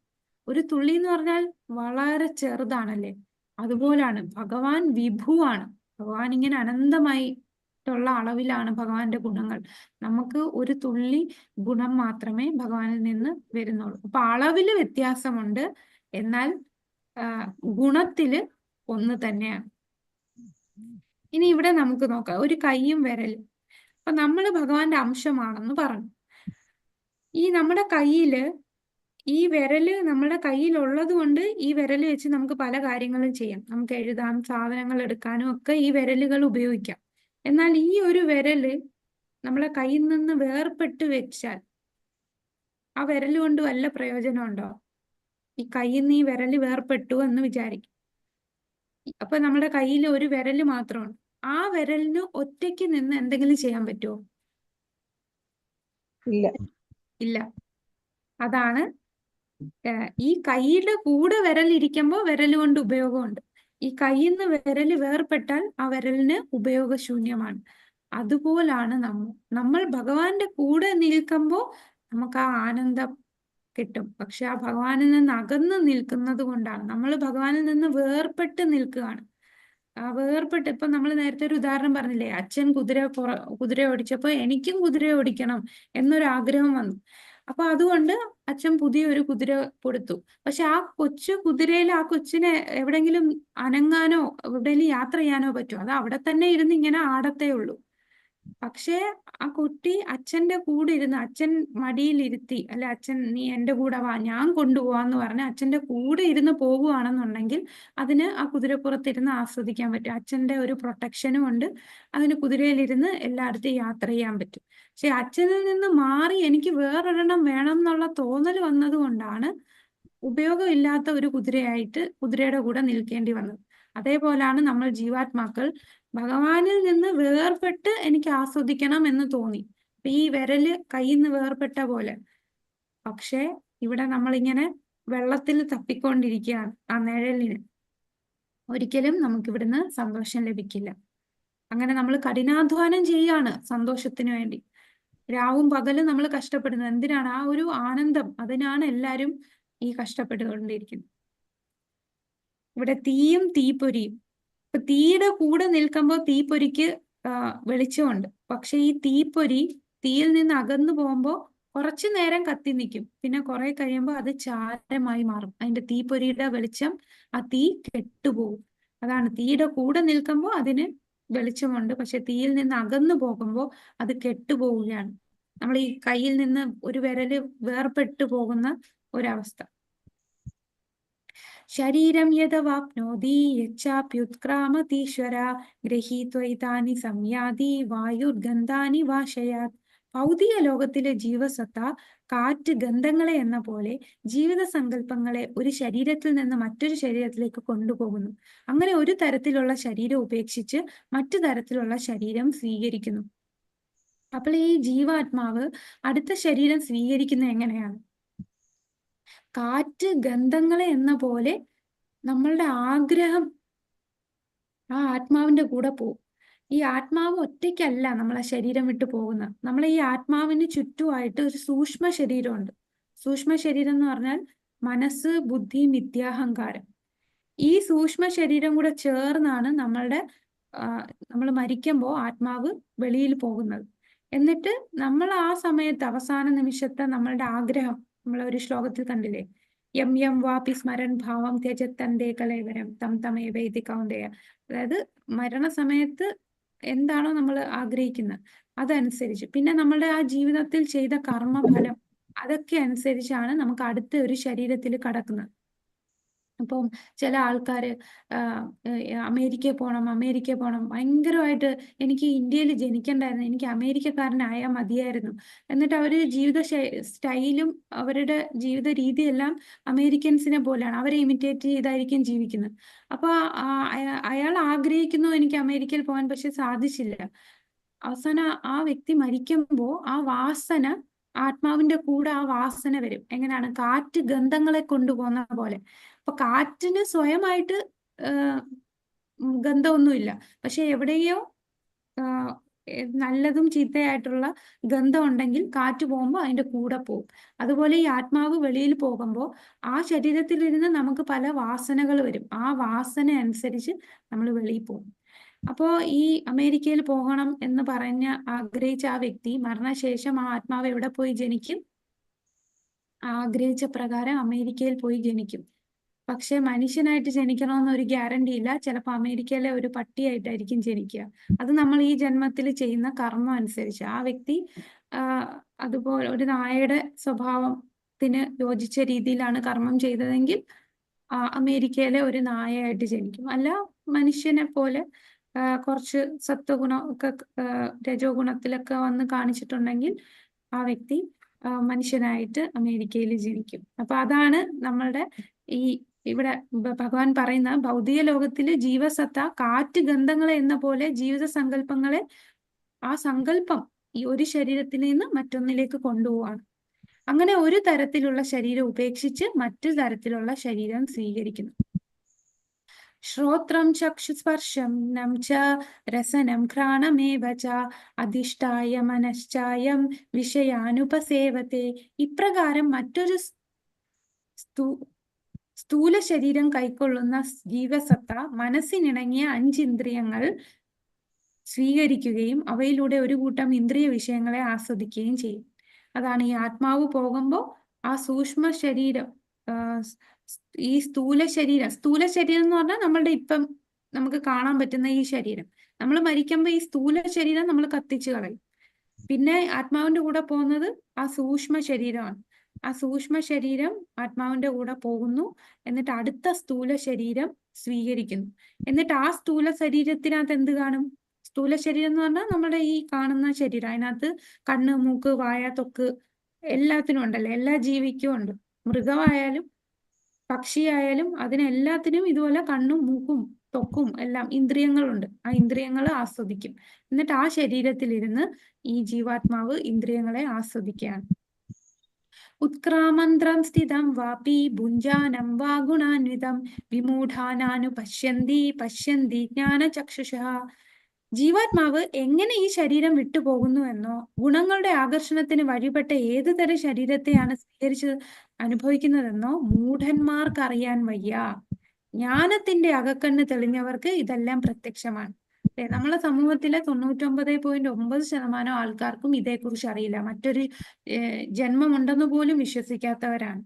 ഒരു തുള്ളി എന്ന് പറഞ്ഞാൽ വളരെ ചെറുതാണല്ലേ. അതുപോലാണ് ഭഗവാൻ വിഭുവാണ്. ഭഗവാൻ ഇങ്ങനെ അനന്തമായിട്ടുള്ള അളവിലാണ് ഭഗവാന്റെ ഗുണങ്ങൾ. നമുക്ക് ഒരു തുള്ളി ഗുണം മാത്രമേ ഭഗവാനിൽ നിന്ന് വരുന്നുള്ളൂ. അപ്പൊ അളവില് വ്യത്യാസമുണ്ട്, എന്നാൽ ഗുണത്തില് ഒന്ന് തന്നെയാണ്. ഇനി ഇവിടെ നമുക്ക് നോക്കാം ഒരു കൈയും വിരലും. അപ്പൊ നമ്മൾ ഭഗവാന്റെ അംശമാണെന്ന് പറഞ്ഞു. ഈ നമ്മുടെ കയ്യില് ഈ വിരല് നമ്മുടെ കയ്യിലുള്ളത് കൊണ്ട് ഈ വിരല് വെച്ച് നമുക്ക് പല കാര്യങ്ങളും ചെയ്യാം. നമുക്ക് എഴുതാം, സാധനങ്ങൾ എടുക്കാനും ഒക്കെ ഈ വിരലുകൾ ഉപയോഗിക്കാം. എന്നാൽ ഈ ഒരു വിരല് നമ്മളെ കയ്യിൽ നിന്ന് വേർപെട്ട് വെച്ചാൽ ആ വിരല് കൊണ്ട് വല്ല പ്രയോജനമുണ്ടോ? ഈ കയ്യിൽ നിന്ന് ഈ വിരല് വേർപെട്ടു എന്ന് വിചാരിക്കും. അപ്പൊ നമ്മുടെ കയ്യിൽ ഒരു വിരല് മാത്രമാണ്. ആ വിരലിന് ഒറ്റയ്ക്ക് നിന്ന് എന്തെങ്കിലും ചെയ്യാൻ പറ്റുമോ? ഇല്ല. ഇല്ല. അതാണ് ഈ കൈയുടെ കൂടെ വിരലിരിക്കുമ്പോൾ വിരൽ കൊണ്ട് ഉപയോഗമുണ്ട്. ഈ കയ്യിൽ നിന്ന് വിരല് വേർപെട്ടാൽ ആ വിരലിന് ഉപയോഗശൂന്യമാണ്. അതുപോലാണ് നമ്മൾ ഭഗവാന്റെ കൂടെ നിൽക്കുമ്പോൾ നമുക്ക് ആ ആനന്ദം കിട്ടും. പക്ഷെ ആ ഭഗവാനിൽ നിന്ന് അകന്ന് നിൽക്കുന്നത് കൊണ്ടാണ്, നമ്മൾ ഭഗവാനിൽ നിന്ന് വേർപെട്ട് നിൽക്കുകയാണ്. ആ വേർപെട്ട്, ഇപ്പൊ നമ്മൾ നേരത്തെ ഒരു ഉദാഹരണം പറഞ്ഞില്ലേ, അച്ഛൻ കുതിര ഓടിച്ചപ്പോ എനിക്കും കുതിര ഓടിക്കണം എന്നൊരു ആഗ്രഹം വന്നു. അപ്പൊ അതുകൊണ്ട് അച്ഛൻ പുതിയൊരു കുതിര കൊടുത്തു. പക്ഷെ ആ കൊച്ചു കുതിരയിൽ ആ കൊച്ചിനെ എവിടെങ്കിലും അനങ്ങാനോ എവിടെയെങ്കിലും യാത്ര ചെയ്യാനോ പറ്റുമോ? അത് അവിടെ തന്നെ ഇരുന്ന് ഇങ്ങനെ ആടത്തേ ഉള്ളൂ. പക്ഷേ ആ കുട്ടി അച്ഛന്റെ കൂടെ ഇരുന്ന്, അച്ഛൻ മടിയിലിരുത്തി, അല്ലെ അച്ഛൻ നീ എന്റെ കൂടെ വാ ഞാൻ കൊണ്ടുപോവാന്ന് പറഞ്ഞ് അച്ഛന്റെ കൂടെ ഇരുന്ന് പോകുവാണെന്നുണ്ടെങ്കിൽ അതിന് ആ കുതിരപ്പുറത്തിരുന്ന് ആസ്വദിക്കാൻ പറ്റും. അച്ഛന്റെ ഒരു പ്രൊട്ടക്ഷനും ഉണ്ട്, അതിന് കുതിരയിലിരുന്ന് എല്ലായിടത്തും യാത്ര ചെയ്യാൻ പറ്റും. പക്ഷെ അച്ഛനിൽ നിന്ന് മാറി എനിക്ക് വേറൊരെണ്ണം വേണം എന്നുള്ള തോന്നൽ വന്നത് കൊണ്ടാണ് ഉപയോഗമില്ലാത്ത ഒരു കുതിരയുടെ കൂടെ നിൽക്കേണ്ടി വന്നത്. അതേപോലാണ് നമ്മൾ ജീവാത്മാക്കൾ. ഭഗവാനിൽ നിന്ന് വേർപെട്ട് എനിക്ക് ആസ്വദിക്കണം എന്ന് തോന്നി, ഈ വിരല് കയ്യിൽ നിന്ന് വേർപെട്ട പോലെ. പക്ഷേ ഇവിടെ നമ്മളിങ്ങനെ വെള്ളത്തിൽ തപ്പിക്കൊണ്ടിരിക്കുകയാണ് ആ നിഴലിന്. ഒരിക്കലും നമുക്ക് ഇവിടുന്ന് സന്തോഷം ലഭിക്കില്ല. അങ്ങനെ നമ്മൾ കഠിനാധ്വാനം ചെയ്യാണ് സന്തോഷത്തിന് വേണ്ടി. രാവും പകലും നമ്മൾ കഷ്ടപ്പെടുന്നത് എന്തിനാണ്? ആ ഒരു ആനന്ദം, അതിനാണ് എല്ലാരും ഈ കഷ്ടപ്പെട്ടുകൊണ്ടിരിക്കുന്നത്. ഇവിടെ തീയും തീപ്പൊരിയും. ഇപ്പൊ തീയുടെ കൂടെ നിൽക്കുമ്പോൾ തീപ്പൊരിക്ക് വെളിച്ചമുണ്ട്. പക്ഷെ ഈ തീയിൽ നിന്ന് അകന്നു പോകുമ്പോൾ കുറച്ചു നേരം കത്തി നിൽക്കും, പിന്നെ കുറെ കഴിയുമ്പോൾ അത് ചാരമായി മാറും. അതിന്റെ തീപ്പൊരിയുടെ വെളിച്ചം, ആ തീ കെട്ടുപോകും. അതാണ്, തീയുടെ കൂടെ നിൽക്കുമ്പോൾ അതിന് വെളിച്ചമുണ്ട്, പക്ഷെ തീയിൽ നിന്ന് അകന്നു പോകുമ്പോൾ അത് കെട്ടുപോവുകയാണ്. നമ്മൾ ഈ കയ്യിൽ നിന്ന് ഒരു വിരല് വേർപെട്ടു പോകുന്ന ഒരവസ്ഥ. ശരീരം യഥവാപ്നോതി യച്ഛാപ്യുത്ക്രാമതീശ്വര ഗൃഹീത്വൈതാനി സംയാതി വായുർഗന്ധാനി വാശയാത്. ഭൗതിക ലോകത്തിലെ ജീവസത്ത കാറ്റ് ഗന്ധങ്ങളെ എന്ന പോലെ ജീവിത സങ്കല്പങ്ങളെ ഒരു ശരീരത്തിൽ നിന്ന് മറ്റൊരു ശരീരത്തിലേക്ക് കൊണ്ടുപോകുന്നു. അങ്ങനെ ഒരു തരത്തിലുള്ള ശരീരം ഉപേക്ഷിച്ച് മറ്റു തരത്തിലുള്ള ശരീരം സ്വീകരിക്കുന്നു. അപ്പോൾ ഈ ജീവാത്മാവ് അടുത്ത ശരീരം സ്വീകരിക്കുന്നത് എങ്ങനെയാണ്? കാറ്റ് ഗന്ധങ്ങളെ എന്ന പോലെ നമ്മളുടെ ആഗ്രഹം ആ ആത്മാവിന്റെ കൂടെ പോകും. ഈ ആത്മാവ് ഒറ്റയ്ക്കല്ല നമ്മളെ ശരീരം വിട്ടു പോകുന്നത്. നമ്മളെ ഈ ആത്മാവിന് ചുറ്റുമായിട്ട് ഒരു സൂക്ഷ്മ ശരീരമുണ്ട്. സൂക്ഷ്മ ശരീരം എന്ന് പറഞ്ഞാൽ മനസ്സ്, ബുദ്ധി, മിഥ്യാഹങ്കാരം. ഈ സൂക്ഷ്മ ശരീരം കൂടെ ചേർന്നാണ് നമ്മൾ മരിക്കുമ്പോൾ ആത്മാവ് വെളിയിൽ പോകുന്നത്. എന്നിട്ട് നമ്മൾ ആ സമയത്ത് അവസാന നിമിഷത്തെ നമ്മളുടെ ആഗ്രഹം, നമ്മൾ ഒരു ശ്ലോകത്തിൽ കണ്ടില്ലേ, യം യം വാപി സ്മരൻ ഭാവം ത്യജത്തന്തേ കലേവരം തം തമേവേതി കൗന്ദയ. അതായത് മരണസമയത്ത് എന്താണോ നമ്മൾ ആഗ്രഹിക്കുന്നത് അതനുസരിച്ച്, പിന്നെ നമ്മളുടെ ആ ജീവിതത്തിൽ ചെയ്ത കർമ്മഫലം അതൊക്കെ അനുസരിച്ചാണ് നമുക്ക് അടുത്ത ഒരു ശരീരത്തിൽ കടക്കുന്നത്. അപ്പം ചില ആൾക്കാര് അമേരിക്കയിൽ പോണം ഭയങ്കരമായിട്ട്, എനിക്ക് ഇന്ത്യയിൽ ജനിക്കണ്ടായിരുന്നു, എനിക്ക് അമേരിക്കക്കാരനായാൽ മതിയായിരുന്നു. എന്നിട്ട് അവര് ജീവിത സ്റ്റൈലും അവരുടെ ജീവിത രീതിയെല്ലാം അമേരിക്കൻസിനെ പോലെയാണ്, അവരെ ഇമിറ്റേറ്റ് ചെയ്തായിരിക്കും ജീവിക്കുന്നത്. അപ്പൊ അയാൾ ആഗ്രഹിക്കുന്നു എനിക്ക് അമേരിക്കയിൽ പോകാൻ, പക്ഷെ സാധിച്ചില്ല. അവസാനം ആ വ്യക്തി മരിക്കുമ്പോൾ ആ വാസന, ആത്മാവിന്റെ കൂടെ ആ വാസന വരും. എങ്ങനെയാണ്? കാറ്റ് ഗന്ധങ്ങളെ കൊണ്ടുപോകുന്ന പോലെ. അപ്പൊ കാറ്റിന് സ്വയമായിട്ട് ഗന്ധമൊന്നുമില്ല, പക്ഷെ എവിടെയോ നല്ലതും ചീത്തയായിട്ടുള്ള ഗന്ധം ഉണ്ടെങ്കിൽ കാറ്റ് പോകുമ്പോൾ അതിന്റെ കൂടെ പോകും. അതുപോലെ ഈ ആത്മാവ് വെളിയിൽ പോകുമ്പോൾ ആ ശരീരത്തിലിരുന്ന് നമുക്ക് പല വാസനകൾ വരും. ആ വാസന അനുസരിച്ച് നമ്മൾ വെളിയിൽ പോകും. അപ്പോ ഈ അമേരിക്കയിൽ പോകണം എന്ന് ആഗ്രഹിച്ച ആ വ്യക്തി മരണശേഷം ആ ആത്മാവ് എവിടെ പോയി ജനിക്കും? ആഗ്രഹിച്ച പ്രകാരം അമേരിക്കയിൽ പോയി ജനിക്കും. പക്ഷെ മനുഷ്യനായിട്ട് ജനിക്കണമെന്നൊരു ഗ്യാരണ്ടി ഇല്ല. ചിലപ്പോൾ അമേരിക്കയിലെ ഒരു പട്ടിയായിട്ടായിരിക്കും ജനിക്കുക. അത് നമ്മൾ ഈ ജന്മത്തിൽ ചെയ്യുന്ന കർമ്മം അനുസരിച്ച്. ആ വ്യക്തി അതുപോലെ ഒരു നായയുടെ സ്വഭാവത്തിന് യോജിച്ച രീതിയിലാണ് കർമ്മം ചെയ്തതെങ്കിൽ അമേരിക്കയിലെ ഒരു നായയായിട്ട് ജനിക്കും. അല്ല, മനുഷ്യനെ പോലെ കുറച്ച് സത്വഗുണം ഒക്കെ രജോ ഗുണത്തിലൊക്കെ വന്ന് കാണിച്ചിട്ടുണ്ടെങ്കിൽ ആ വ്യക്തി മനുഷ്യനായിട്ട് അമേരിക്കയിൽ ജനിക്കും. അപ്പൊ അതാണ് നമ്മളുടെ ഇവിടെ ഭഗവാൻ പറയുന്ന ഭൗതിക ലോകത്തില് ജീവസത്ത കാറ്റ് ഗന്ധങ്ങളെ എന്ന പോലെ ജീവിത സങ്കല്പങ്ങളെ, ആ സങ്കല്പം ഈ ഒരു ശരീരത്തിൽ നിന്ന് മറ്റൊന്നിലേക്ക് കൊണ്ടുപോവാണ്. അങ്ങനെ ഒരു തരത്തിലുള്ള ശരീരം ഉപേക്ഷിച്ച് മറ്റു തരത്തിലുള്ള ശരീരം സ്വീകരിക്കുന്നു. ശ്രോത്രം ചക്ഷുസ്പർശം നം ച രസനം ഘ്രാണമേവ ച അധിഷ്ഠായ മനശ്ചായം വിഷയാനുപസേവത്തെ. ഇപ്രകാരം മറ്റൊരു സ്ഥൂല ശരീരം കൈക്കൊള്ളുന്ന ജീവസത്ത മനസ്സിനിണങ്ങിയ 5 ഇന്ദ്രിയങ്ങൾ സ്വീകരിക്കുകയും അവയിലൂടെ ഒരു കൂട്ടം ഇന്ദ്രിയ വിഷയങ്ങളെ ആസ്വദിക്കുകയും ചെയ്യും. അതാണ് ഈ ആത്മാവ് പോകുമ്പോൾ ആ സൂക്ഷ്മ ശരീരം, ഈ സ്ഥൂല ശരീരം എന്ന് പറഞ്ഞാൽ നമ്മളുടെ ഇപ്പം നമുക്ക് കാണാൻ പറ്റുന്ന ഈ ശരീരം, നമ്മൾ മരിക്കുമ്പോൾ ഈ സ്ഥൂല ശരീരം നമ്മൾ കത്തിച്ചു കളയും. പിന്നെ ആത്മാവിന്റെ കൂടെ പോകുന്നത് ആ സൂക്ഷ്മ ശരീരമാണ്. ആ സൂക്ഷ്മ ശരീരം ആത്മാവിന്റെ കൂടെ പോകുന്നു, എന്നിട്ട് അടുത്ത സ്ഥൂല ശരീരം സ്വീകരിക്കുന്നു. എന്നിട്ട് ആ സ്ഥൂല ശരീരത്തിനകത്ത് എന്ത് കാണും? സ്ഥൂല ശരീരം എന്ന് പറഞ്ഞാൽ നമ്മുടെ ഈ കാണുന്ന ശരീരം, അതിനകത്ത് കണ്ണ്, മൂക്ക്, വായ, ത്വക്ക് എല്ലാത്തിനും ഉണ്ടല്ലോ, എല്ലാ ജീവിക്കും ഉണ്ട്. മൃഗമായാലും പക്ഷിയായാലും അതിനെല്ലാത്തിനും ഇതുപോലെ കണ്ണും മൂക്കും ത്വക്കും എല്ലാം ഇന്ദ്രിയങ്ങളുണ്ട്. ആ ഇന്ദ്രിയങ്ങൾ ആസ്വദിക്കും. എന്നിട്ട് ആ ശരീരത്തിലിരുന്ന് ഈ ജീവാത്മാവ് ഇന്ദ്രിയങ്ങളെ ആസ്വദിക്കുകയാണ്. ഉത്ക്രാമന്ത്രം സ്ഥിതം വാപി ഭുഞ്ജാനം വാ ഗുണാന്വിതം വിമൂഢാനാനു പശ്യന്തി ജ്ഞാനചക്ഷുഷഃ. ജീവാത്മാവ് എങ്ങനെ ഈ ശരീരം വിട്ടുപോകുന്നു എന്നോ ഗുണങ്ങളുടെ ആകർഷണത്തിന് വഴിപ്പെട്ട ഏത് തരം ശരീരത്തെയാണ് സ്വീകരിച്ച് അനുഭവിക്കുന്നതെന്നോ മൂഢന്മാർക്ക് അറിയാൻ വയ്യ. ജ്ഞാനത്തിന്റെ അകക്കണ്ണ് തെളിഞ്ഞവർക്ക് ഇതെല്ലാം പ്രത്യക്ഷമാണ്. നമ്മളെ സമൂഹത്തിലെ 99.9% ആൾക്കാർക്കും ഇതേക്കുറിച്ച് അറിയില്ല. മറ്റൊരു ജന്മമുണ്ടെന്ന് പോലും വിശ്വസിക്കാത്തവരാണ്.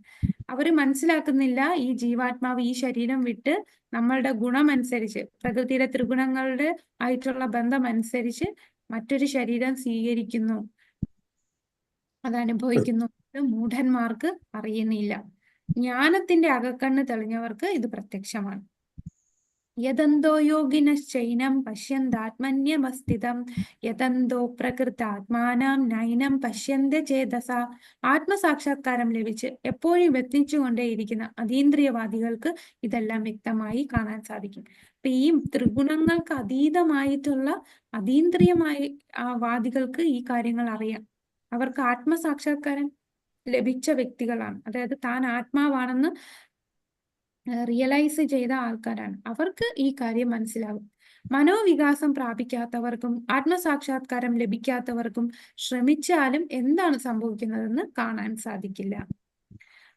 അവര് മനസ്സിലാക്കുന്നില്ല ഈ ജീവാത്മാവ് ഈ ശരീരം വിട്ട് നമ്മളുടെ ഗുണമനുസരിച്ച്, പ്രകൃതിയുടെ ത്രിഗുണങ്ങളുടെ ആയിട്ടുള്ള ബന്ധം അനുസരിച്ച് മറ്റൊരു ശരീരം സ്വീകരിക്കുന്നു, അതനുഭവിക്കുന്നു. മൂഢന്മാർക്ക് അറിയുന്നില്ല. ജ്ഞാനത്തിന്റെ അകക്കണ്ണ് തെളിഞ്ഞവർക്ക് ഇത് പ്രത്യക്ഷമാണ്. യതന്തോ യോഗിനശ്ചൈനം പശ്യന്താത്മന്യമസ്ഥിതം യതന്തോ പ്രകൃതാത്മാനം നൈനം പശ്യന്ത ചേതസ. ആത്മസാക്ഷാത്കാരം ലഭിച്ച് എപ്പോഴും യത്നിച്ചുകൊണ്ടേയിരിക്കുന്ന അതീന്ദ്രിയവാദികൾക്ക് ഇതെല്ലാം വ്യക്തമായി കാണാൻ സാധിക്കും. അപ്പൊ ഈ ത്രിഗുണങ്ങൾക്ക് അതീതമായിട്ടുള്ള അതീന്ദ്രിയമായി വാദികൾക്ക് ഈ കാര്യങ്ങൾ അറിയാം. അവർക്ക് ആത്മസാക്ഷാത്കാരം ലഭിച്ച വ്യക്തികളാണ്. അതായത് താൻ ആത്മാവാണെന്ന് റിയലൈസ് ചെയ്ത ആൾക്കാരാണ്. അവർക്ക് ഈ കാര്യം മനസ്സിലാകും. മനോവികാസം പ്രാപിക്കാത്തവർക്കും ആത്മസാക്ഷാത്കാരം ലഭിക്കാത്തവർക്കും ശ്രമിച്ചാലും എന്താണ് സംഭവിക്കുന്നതെന്ന് കാണാൻ സാധിക്കില്ല.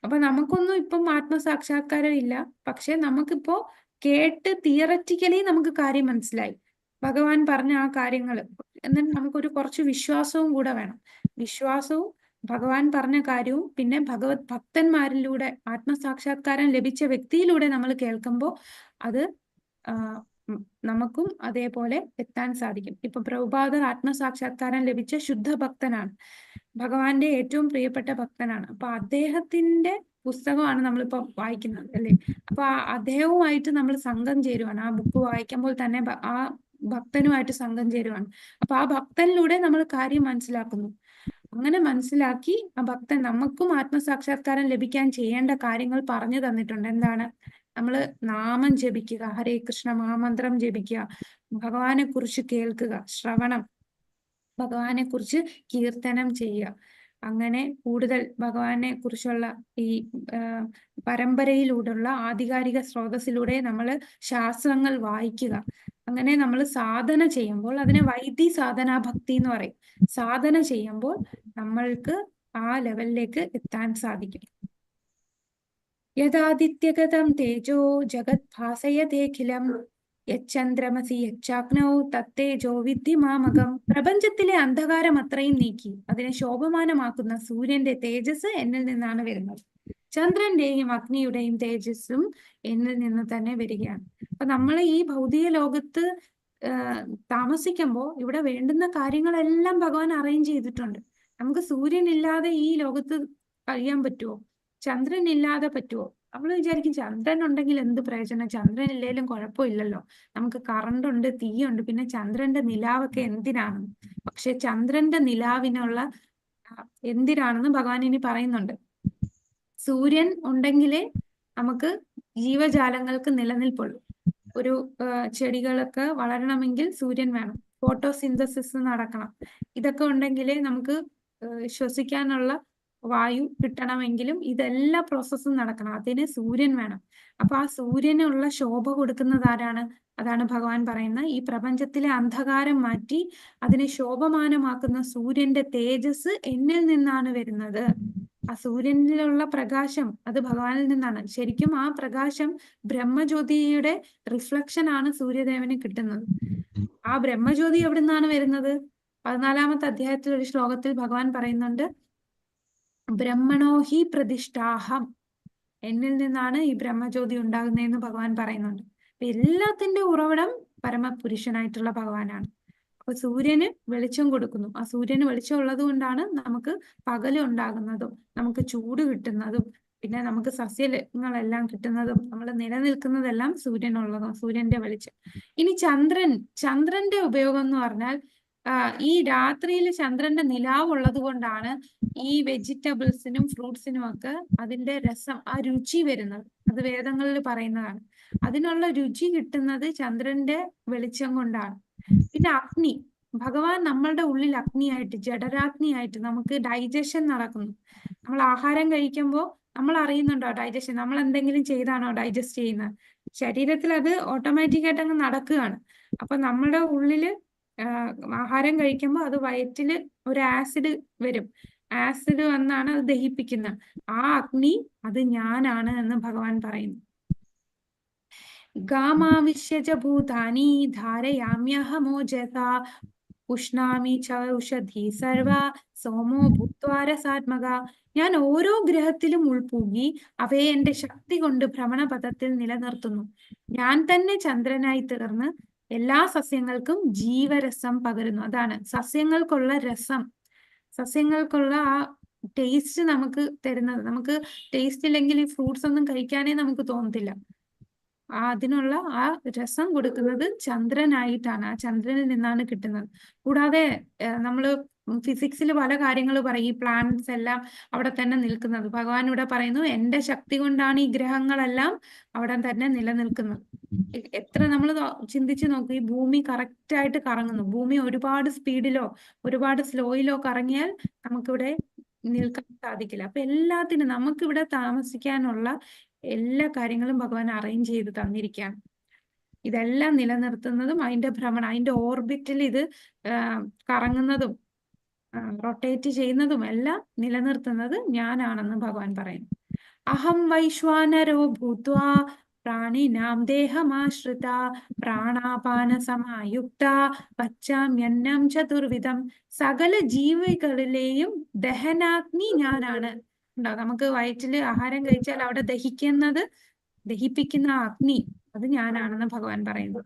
അപ്പൊ നമുക്കൊന്നും ഇപ്പം ആത്മസാക്ഷാത്കാരം ഇല്ല. പക്ഷെ നമുക്കിപ്പോ കേട്ട് തിയററ്റിക്കലി നമുക്ക് കാര്യം മനസ്സിലായി, ഭഗവാൻ പറഞ്ഞ ആ കാര്യങ്ങൾ. എന്നിട്ട് നമുക്കൊരു കുറച്ച് വിശ്വാസവും കൂടെ വേണം. വിശ്വാസവും ഭഗവാൻ പറഞ്ഞ കാര്യവും പിന്നെ ഭഗവത് ഭക്തന്മാരിലൂടെ ആത്മസാക്ഷാത്കാരം ലഭിച്ച വ്യക്തിയിലൂടെ നമ്മൾ കേൾക്കുമ്പോൾ അത് നമുക്കും അതേപോലെ എത്താൻ സാധിക്കും. ഇപ്പൊ പ്രഭുപാദർ ആത്മസാക്ഷാത്കാരം ലഭിച്ച ശുദ്ധ ഭക്തനാണ്, ഭഗവാന്റെ ഏറ്റവും പ്രിയപ്പെട്ട ഭക്തനാണ്. അപ്പൊ അദ്ദേഹത്തിന്റെ പുസ്തകമാണ് നമ്മളിപ്പോ വായിക്കുന്നത് അല്ലേ. അപ്പൊ അദ്ദേഹവുമായിട്ട് നമ്മൾ സംഘം ചേരുവാണ്. ആ ബുക്ക് വായിക്കുമ്പോൾ തന്നെ ആ ഭക്തനുമായിട്ട് സംഘം ചേരുവാണ്. അപ്പൊ ആ ഭക്തനിലൂടെ നമ്മൾ കാര്യം മനസ്സിലാക്കുന്നു. അങ്ങനെ മനസ്സിലാക്കി ആ ഭക്തൻ നമുക്കും ആത്മസാക്ഷാത്കാരം ലഭിക്കാൻ ചെയ്യേണ്ട കാര്യങ്ങൾ പറഞ്ഞു തന്നിട്ടുണ്ട്. എന്താണ്? നമ്മൾ നാമം ജപിക്കുക, ഹരേ കൃഷ്ണ മഹാമന്ത്രം ജപിക്കുക, ഭഗവാനെ കുറിച്ച് കേൾക്കുക, ശ്രവണം, ഭഗവാനെ കുറിച്ച് കീർത്തനം ചെയ്യുക. അങ്ങനെ കൂടുതൽ ഭഗവാനെ കുറിച്ചുള്ള ഈ പരമ്പരയിലൂടെയുള്ള ആധികാരിക സ്രോതസ്സിലൂടെ നമ്മൾ ശാസ്ത്രങ്ങൾ വായിക്കുക. അങ്ങനെ നമ്മൾ സാധന ചെയ്യുമ്പോൾ അതിനെ വൈദി സാധനാ ഭക്തി എന്ന് പറയും. സാധന ചെയ്യുമ്പോൾ നമ്മൾക്ക് ആ ലെവലിലേക്ക് എത്താൻ സാധിക്കും. യഥാദിത്യഗതം തേജോ ജഗത് ഭാസയതേഖിലം യച്ചന്ദ്രമസി യച്ചാഗ്നൗ തത്തേജോ വിദ്ധി മാമകം. പ്രപഞ്ചത്തിലെ അന്ധകാരം അത്രയും നീക്കി അതിനെ ശോഭമാനമാക്കുന്ന സൂര്യന്റെ തേജസ് എന്നിൽ നിന്നാണ് വരുന്നത്. ചന്ദ്രന്റെയും അഗ്നിയുടെയും തേജസ്സും എന്നിൽ നിന്ന് തന്നെ വരികയാണ്. അപ്പൊ നമ്മൾ ഈ ഭൗതിക ലോകത്ത് താമസിക്കുമ്പോൾ ഇവിടെ വേണ്ടുന്ന കാര്യങ്ങളെല്ലാം ഭഗവാൻ അറേഞ്ച് ചെയ്തിട്ടുണ്ട്. നമുക്ക് സൂര്യൻ ഇല്ലാതെ ഈ ലോകത്ത് കഴിയാൻ പറ്റുമോ? ചന്ദ്രൻ ഇല്ലാതെ പറ്റുമോ? നമ്മൾ വിചാരിക്കും ചന്ദ്രൻ ഉണ്ടെങ്കിൽ എന്ത് പ്രയോജനം, ചന്ദ്രൻ ഇല്ലെങ്കിലും കുഴപ്പമില്ലല്ലോ, നമുക്ക് കറണ്ട് ഉണ്ട്, തീയുണ്ട്, പിന്നെ ചന്ദ്രന്റെ നിലാവൊക്കെ എന്തിനാണ്? പക്ഷെ ചന്ദ്രന്റെ നിലാവിനുള്ള എന്തിനാണെന്ന് ഭഗവാൻ ഇനി പറയുന്നുണ്ട്. സൂര്യൻ ഉണ്ടെങ്കിലേ നമുക്ക് ജീവജാലങ്ങൾക്ക് നിലനിൽപ്പുള്ളൂ. ഒരു ചെടികളൊക്കെ വളരണമെങ്കിൽ സൂര്യൻ വേണം. ഫോട്ടോസിന്തസിസ് നടക്കണം. ഇതൊക്കെ ഉണ്ടെങ്കിലേ നമുക്ക് ശ്വസിക്കാനുള്ള വായു കിട്ടണമെങ്കിലും ഇതെല്ലാ പ്രോസസ്സും നടക്കണം. അതിന് സൂര്യൻ വേണം. അപ്പൊ ആ സൂര്യനുള്ള ശോഭ കൊടുക്കുന്നത് ആരാണ്? അതാണ് ഭഗവാൻ പറയുന്ന ഈ പ്രപഞ്ചത്തിലെ അന്ധകാരം മാറ്റി അതിനെ ശോഭമാനമാക്കുന്ന സൂര്യന്റെ തേജസ് എന്നിൽ നിന്നാണ് വരുന്നത്. ആ സൂര്യനിലുള്ള പ്രകാശം അത് ഭഗവാനിൽ നിന്നാണ്. ശരിക്കും ആ പ്രകാശം ബ്രഹ്മജ്യോതിയുടെ റിഫ്ലക്ഷൻ ആണ് സൂര്യദേവന് കിട്ടുന്നത്. ആ ബ്രഹ്മജ്യോതി എവിടെ നിന്നാണ് വരുന്നത്? 14-ാമത്തെ അധ്യായത്തിൽ ഒരു ശ്ലോകത്തിൽ ഭഗവാൻ പറയുന്നുണ്ട്, ബ്രഹ്മണോ ഹി പ്രതിഷ്ഠാഹം, എന്നിൽ നിന്നാണ് ഈ ബ്രഹ്മജ്യോതി ഉണ്ടാകുന്നതെന്ന് ഭഗവാൻ പറയുന്നുണ്ട്. അപ്പൊ എല്ലാത്തിന്റെ ഉറവിടം പരമപുരുഷനായിട്ടുള്ള ഭഗവാനാണ്. അപ്പൊ സൂര്യന് വെളിച്ചം കൊടുക്കുന്നു. ആ സൂര്യന് വെളിച്ചം ഉള്ളത് കൊണ്ടാണ് നമുക്ക് പകല് ഉണ്ടാകുന്നതും നമുക്ക് ചൂട് കിട്ടുന്നതും പിന്നെ നമുക്ക് സസ്യങ്ങളെല്ലാം കിട്ടുന്നതും നമ്മൾ നിലനിൽക്കുന്നതെല്ലാം സൂര്യനുള്ളതും സൂര്യന്റെ വെളിച്ചം. ഇനി ചന്ദ്രന്റെ ഉപയോഗം എന്ന് പറഞ്ഞാൽ ഈ രാത്രിയിൽ ചന്ദ്രന്റെ നിലാവുള്ളത് കൊണ്ടാണ് ഈ വെജിറ്റബിൾസിനും ഫ്രൂട്ട്സിനും ഒക്കെ അതിന്റെ രസം, ആ രുചി വരുന്നത്. അത് വേദങ്ങളിൽ പറയുന്നതാണ്. അതിനുള്ള രുചി കിട്ടുന്നത് ചന്ദ്രന്റെ വെളിച്ചം കൊണ്ടാണ്. പിന്നെ അഗ്നി, ഭഗവാൻ നമ്മളുടെ ഉള്ളിൽ അഗ്നിയായിട്ട് ജഠരാഗ്നിയായിട്ട് നമുക്ക് ഡൈജഷൻ നടക്കുന്നു. നമ്മൾ ആഹാരം കഴിക്കുമ്പോൾ നമ്മൾ അറിയുന്നുണ്ടോ ഡൈജഷൻ? നമ്മൾ എന്തെങ്കിലും ചെയ്താണോ ഡൈജസ്റ്റ് ചെയ്യുന്നത്? ശരീരത്തിൽ അത് ഓട്ടോമാറ്റിക് ആയിട്ട് അങ്ങ് നടക്കുകയാണ്. അപ്പൊ നമ്മുടെ ഉള്ളില് ആഹാരം കഴിക്കുമ്പോൾ അത് വയറ്റില് ഒരു ആസിഡ് വരും. ആസിഡ് വന്നാണ് അത് ദഹിപ്പിക്കുന്നത്. ആ അഗ്നി അത് ഞാനാണ് എന്ന് ഭഗവാൻ പറയുന്നു. ഗാമാവിശ്യജ ഭൂതാനി ധാരയാമ്യഹമോജസാ ഉഷ്ണാമി ച ഔഷധി സർവ സോമോ ഭൂത്വാരസാത്മക. ഞാൻ ഓരോ ഗ്രഹത്തിലും ഉൾപൂകി അവയെ എന്റെ ശക്തി കൊണ്ട് ഭ്രമണപഥത്തിൽ നിലനിർത്തുന്നു. ഞാൻ തന്നെ ചന്ദ്രനായി തീർന്ന് എല്ലാ സസ്യങ്ങൾക്കും ജീവരസം പകരുന്നു. അതാണ് സസ്യങ്ങൾക്കുള്ള രസം, സസ്യങ്ങൾക്കുള്ള ആ ടേസ്റ്റ് നമുക്ക് തരുന്നത്. നമുക്ക് ടേസ്റ്റ് ഇല്ലെങ്കിൽ ഈ ഫ്രൂട്ട്സ് ഒന്നും കഴിക്കാനേ നമുക്ക് തോന്നത്തില്ല. അതിനുള്ള ആ രസം കൊടുക്കുന്നത് ചന്ദ്രനായിട്ടാണ്. ആ ചന്ദ്രനിൽ നിന്നാണ് കിട്ടുന്നത്. കൂടാതെ നമ്മള് ഫിസിക്സിൽ പല കാര്യങ്ങൾ പറയും, ഈ പ്ലാനറ്റ്സ് എല്ലാം അവിടെ തന്നെ നിൽക്കുന്നത്. ഭഗവാൻ ഇവിടെ പറയുന്നു, എന്റെ ശക്തി കൊണ്ടാണ് ഈ ഗ്രഹങ്ങളെല്ലാം അവിടെ തന്നെ നിലനിൽക്കുന്നത്. എത്ര നമ്മൾ ചിന്തിച്ചു നോക്കും, ഈ ഭൂമി കറക്റ്റ് ആയിട്ട് കറങ്ങുന്നു. ഭൂമി ഒരുപാട് സ്പീഡിലോ ഒരുപാട് സ്ലോയിലോ കറങ്ങിയാൽ നമുക്കിവിടെ നിൽക്കാൻ സാധിക്കില്ല. അപ്പൊ എല്ലാത്തിനും നമുക്കിവിടെ താമസിക്കാനുള്ള എല്ലാ കാര്യങ്ങളും ഭഗവാൻ അറേഞ്ച് ചെയ്ത് തന്നിരിക്കുകയാണ്. ഇതെല്ലാം നിലനിർത്തുന്നതും അതിന്റെ ഭ്രമണം, അതിന്റെ ഓർബിറ്റിൽ ഇത് കറങ്ങുന്നതും റൊട്ടേറ്റ് ചെയ്യുന്നതും എല്ലാം നിലനിർത്തുന്നത് ഞാനാണെന്ന് ഭഗവാൻ പറയുന്നു. അഹം വൈശ്വാനരോ ഭൂത്വാ പ്രാണിനാം ദേഹമാശ്രിത പ്രാണാപാന സമായുക്ത പച്ചാമ്യന്നം ചതുർവിധം. സകല ജീവികളിലെയും ദഹനാഗ്നി ഞാനാണ്. ഉണ്ടോ? നമുക്ക് വയറ്റില് ആഹാരം കഴിച്ചാൽ അവിടെ ദഹിപ്പിക്കുന്ന അഗ്നി അത് ഞാനാണെന്ന് ഭഗവാൻ പറയുന്നു.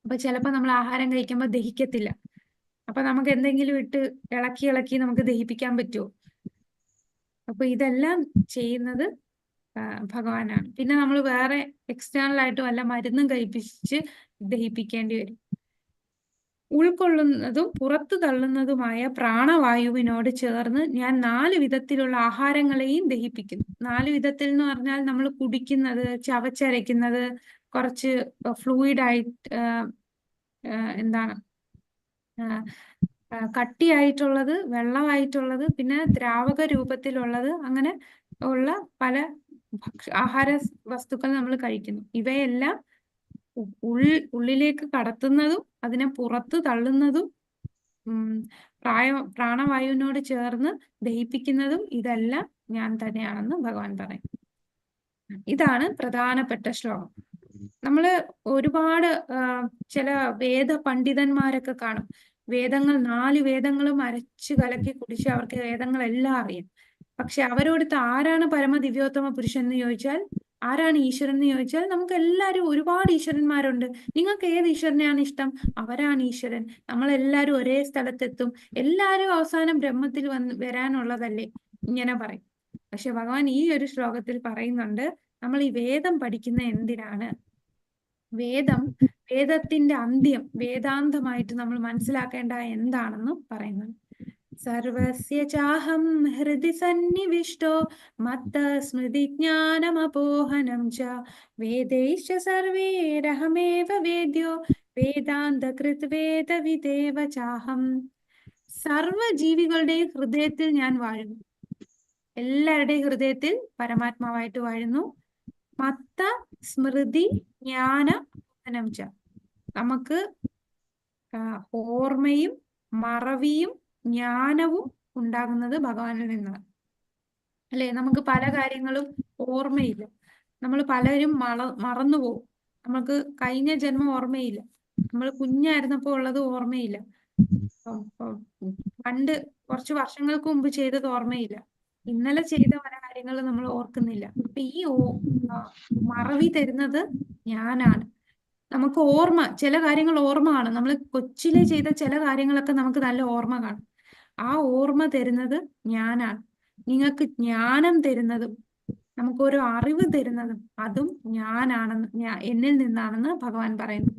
അപ്പൊ ചിലപ്പോ നമ്മൾ ആഹാരം കഴിക്കുമ്പോൾ ദഹിക്കത്തില്ല. അപ്പൊ നമുക്ക് എന്തെങ്കിലും ഇട്ട് ഇളക്കി നമുക്ക് ദഹിപ്പിക്കാൻ പറ്റുമോ? അപ്പൊ ഇതെല്ലാം ചെയ്യുന്നത് ഭഗവാനാണ്. പിന്നെ നമ്മൾ വേറെ എക്സ്റ്റേണൽ ആയിട്ട് വല്ല മരുന്നും കഴിപ്പിച്ച് ദഹിപ്പിക്കേണ്ടി വരും. ഉൾക്കൊള്ളുന്നതും പുറത്തു തള്ളുന്നതുമായ പ്രാണവായുവിനോട് ചേർന്ന് ഞാൻ 4 വിധത്തിലുള്ള ആഹാരങ്ങളെയും ദഹിപ്പിക്കുന്നു. 4 വിധത്തിൽ എന്ന് പറഞ്ഞാൽ നമ്മൾ കുടിക്കുന്നത്, ചവച്ചരയ്ക്കുന്നത്, കുറച്ച് ഫ്ലൂയിഡായിട്ട് എന്താണ് കട്ടിയായിട്ടുള്ളത്, വെള്ളമായിട്ടുള്ളത്, പിന്നെ ദ്രാവക രൂപത്തിലുള്ളത്, അങ്ങനെ ഉള്ള പല ആഹാര വസ്തുക്കൾ നമ്മൾ കഴിക്കുന്നു. ഇവയെല്ലാം ഉള്ളിലേക്ക് കടത്തുന്നതും അതിനെ പുറത്ത് തള്ളുന്നതും പ്രാണവായുവിനോട് ചേർന്ന് ദഹിപ്പിക്കുന്നതും ഇതെല്ലാം ഞാൻ തന്നെയാണെന്ന് ഭഗവാൻ പറയും. ഇതാണ് പ്രധാനപ്പെട്ട ശ്ലോകം. നമ്മള് ഒരുപാട് ചില വേദ പണ്ഡിതന്മാരൊക്കെ കാണും. വേദങ്ങൾ 4 വേദങ്ങളും അരച്ച് കലക്കി കുടിച്ച് അവർക്ക് വേദങ്ങളെല്ലാം അറിയാം. പക്ഷെ അവരോടത്ത് ആരാണ് പരമദിവ്യോത്തമ പുരുഷൻ എന്ന് ചോദിച്ചാൽ, ആരാണ് ഈശ്വരൻ എന്ന് ചോദിച്ചാൽ, നമുക്ക് എല്ലാവരും ഒരുപാട് ഈശ്വരന്മാരുണ്ട്. നിങ്ങൾക്ക് ഏത് ഈശ്വരനെയാണ് ഇഷ്ടം? അവരാണ് ഈശ്വരൻ. നമ്മളെല്ലാവരും ഒരേ സ്ഥലത്തെത്തും. എല്ലാവരും അവസാനം ബ്രഹ്മത്തിൽ വരാനുള്ളതല്ലേ, ഇങ്ങനെ പറയും. പക്ഷെ ഭഗവാൻ ഈ ഒരു ശ്ലോകത്തിൽ പറയുന്നുണ്ട്, നമ്മൾ ഈ വേദം പഠിക്കുന്ന എന്തിനാണ്? വേദത്തിന്റെ അന്ത്യം, വേദാന്തമായിട്ട് നമ്മൾ മനസ്സിലാക്കേണ്ട എന്താണെന്ന് പറയുന്നത്. സർവസ്യ ചാഹം ഹൃദി സന്നിവിഷ്ടോ മത്ത സ്മൃതി ജ്ഞാനമപോഹനം ച വേദൈശ്ച സർവൈരഹമേവ വേദ്യോ വേദാന്തകൃത് വേദവിദേവ ചാഹം. സർവജീവികളുടെയും ഹൃദയത്തിൽ ഞാൻ വാഴുന്നു. എല്ലാവരുടെയും ഹൃദയത്തിൽ പരമാത്മാവായിട്ട് വാഴുന്നു. മത്ത സ്മൃതി ജ്ഞാന ബോധനം ച. നമുക്ക് ഓർമ്മയും മറവിയും ജ്ഞാനവും ഉണ്ടാകുന്നത് ഭഗവാനിൽ നിന്നാണ്. അല്ലെ, നമുക്ക് പല കാര്യങ്ങളും ഓർമ്മയില്ല. നമ്മൾ പലരും മറന്നുപോകും. നമുക്ക് കഴിഞ്ഞ ജന്മം ഓർമ്മയില്ല. നമ്മൾ കുഞ്ഞായിരുന്നപ്പോൾ ഉള്ളത് ഓർമ്മയില്ല. പണ്ട് കുറച്ച് വർഷങ്ങൾക്ക് മുമ്പ് ചെയ്തത് ഓർമ്മയില്ല. ഇന്നലെ ചെയ്ത പല കാര്യങ്ങളും നമ്മൾ ഓർക്കുന്നില്ല. അപ്പൊ ഈ മറവി തരുന്നത് ഞാനാണ്. നമുക്ക് ഓർമ്മ, ചില കാര്യങ്ങൾ ഓർമ്മ കാണും. നമ്മൾ കൊച്ചിലെ ചെയ്ത ചില കാര്യങ്ങളൊക്കെ നമുക്ക് നല്ല ഓർമ്മ കാണും. ആ ഓർമ്മ തരുന്നത് ഞാനാണ്. നിങ്ങൾക്ക് ജ്ഞാനം തരുന്നതും നമുക്കൊരു അറിവ് തരുന്നതും അതും ഞാനാണെന്ന്, എന്നിൽ നിന്നാണെന്ന് ഭഗവാൻ പറയുന്നു.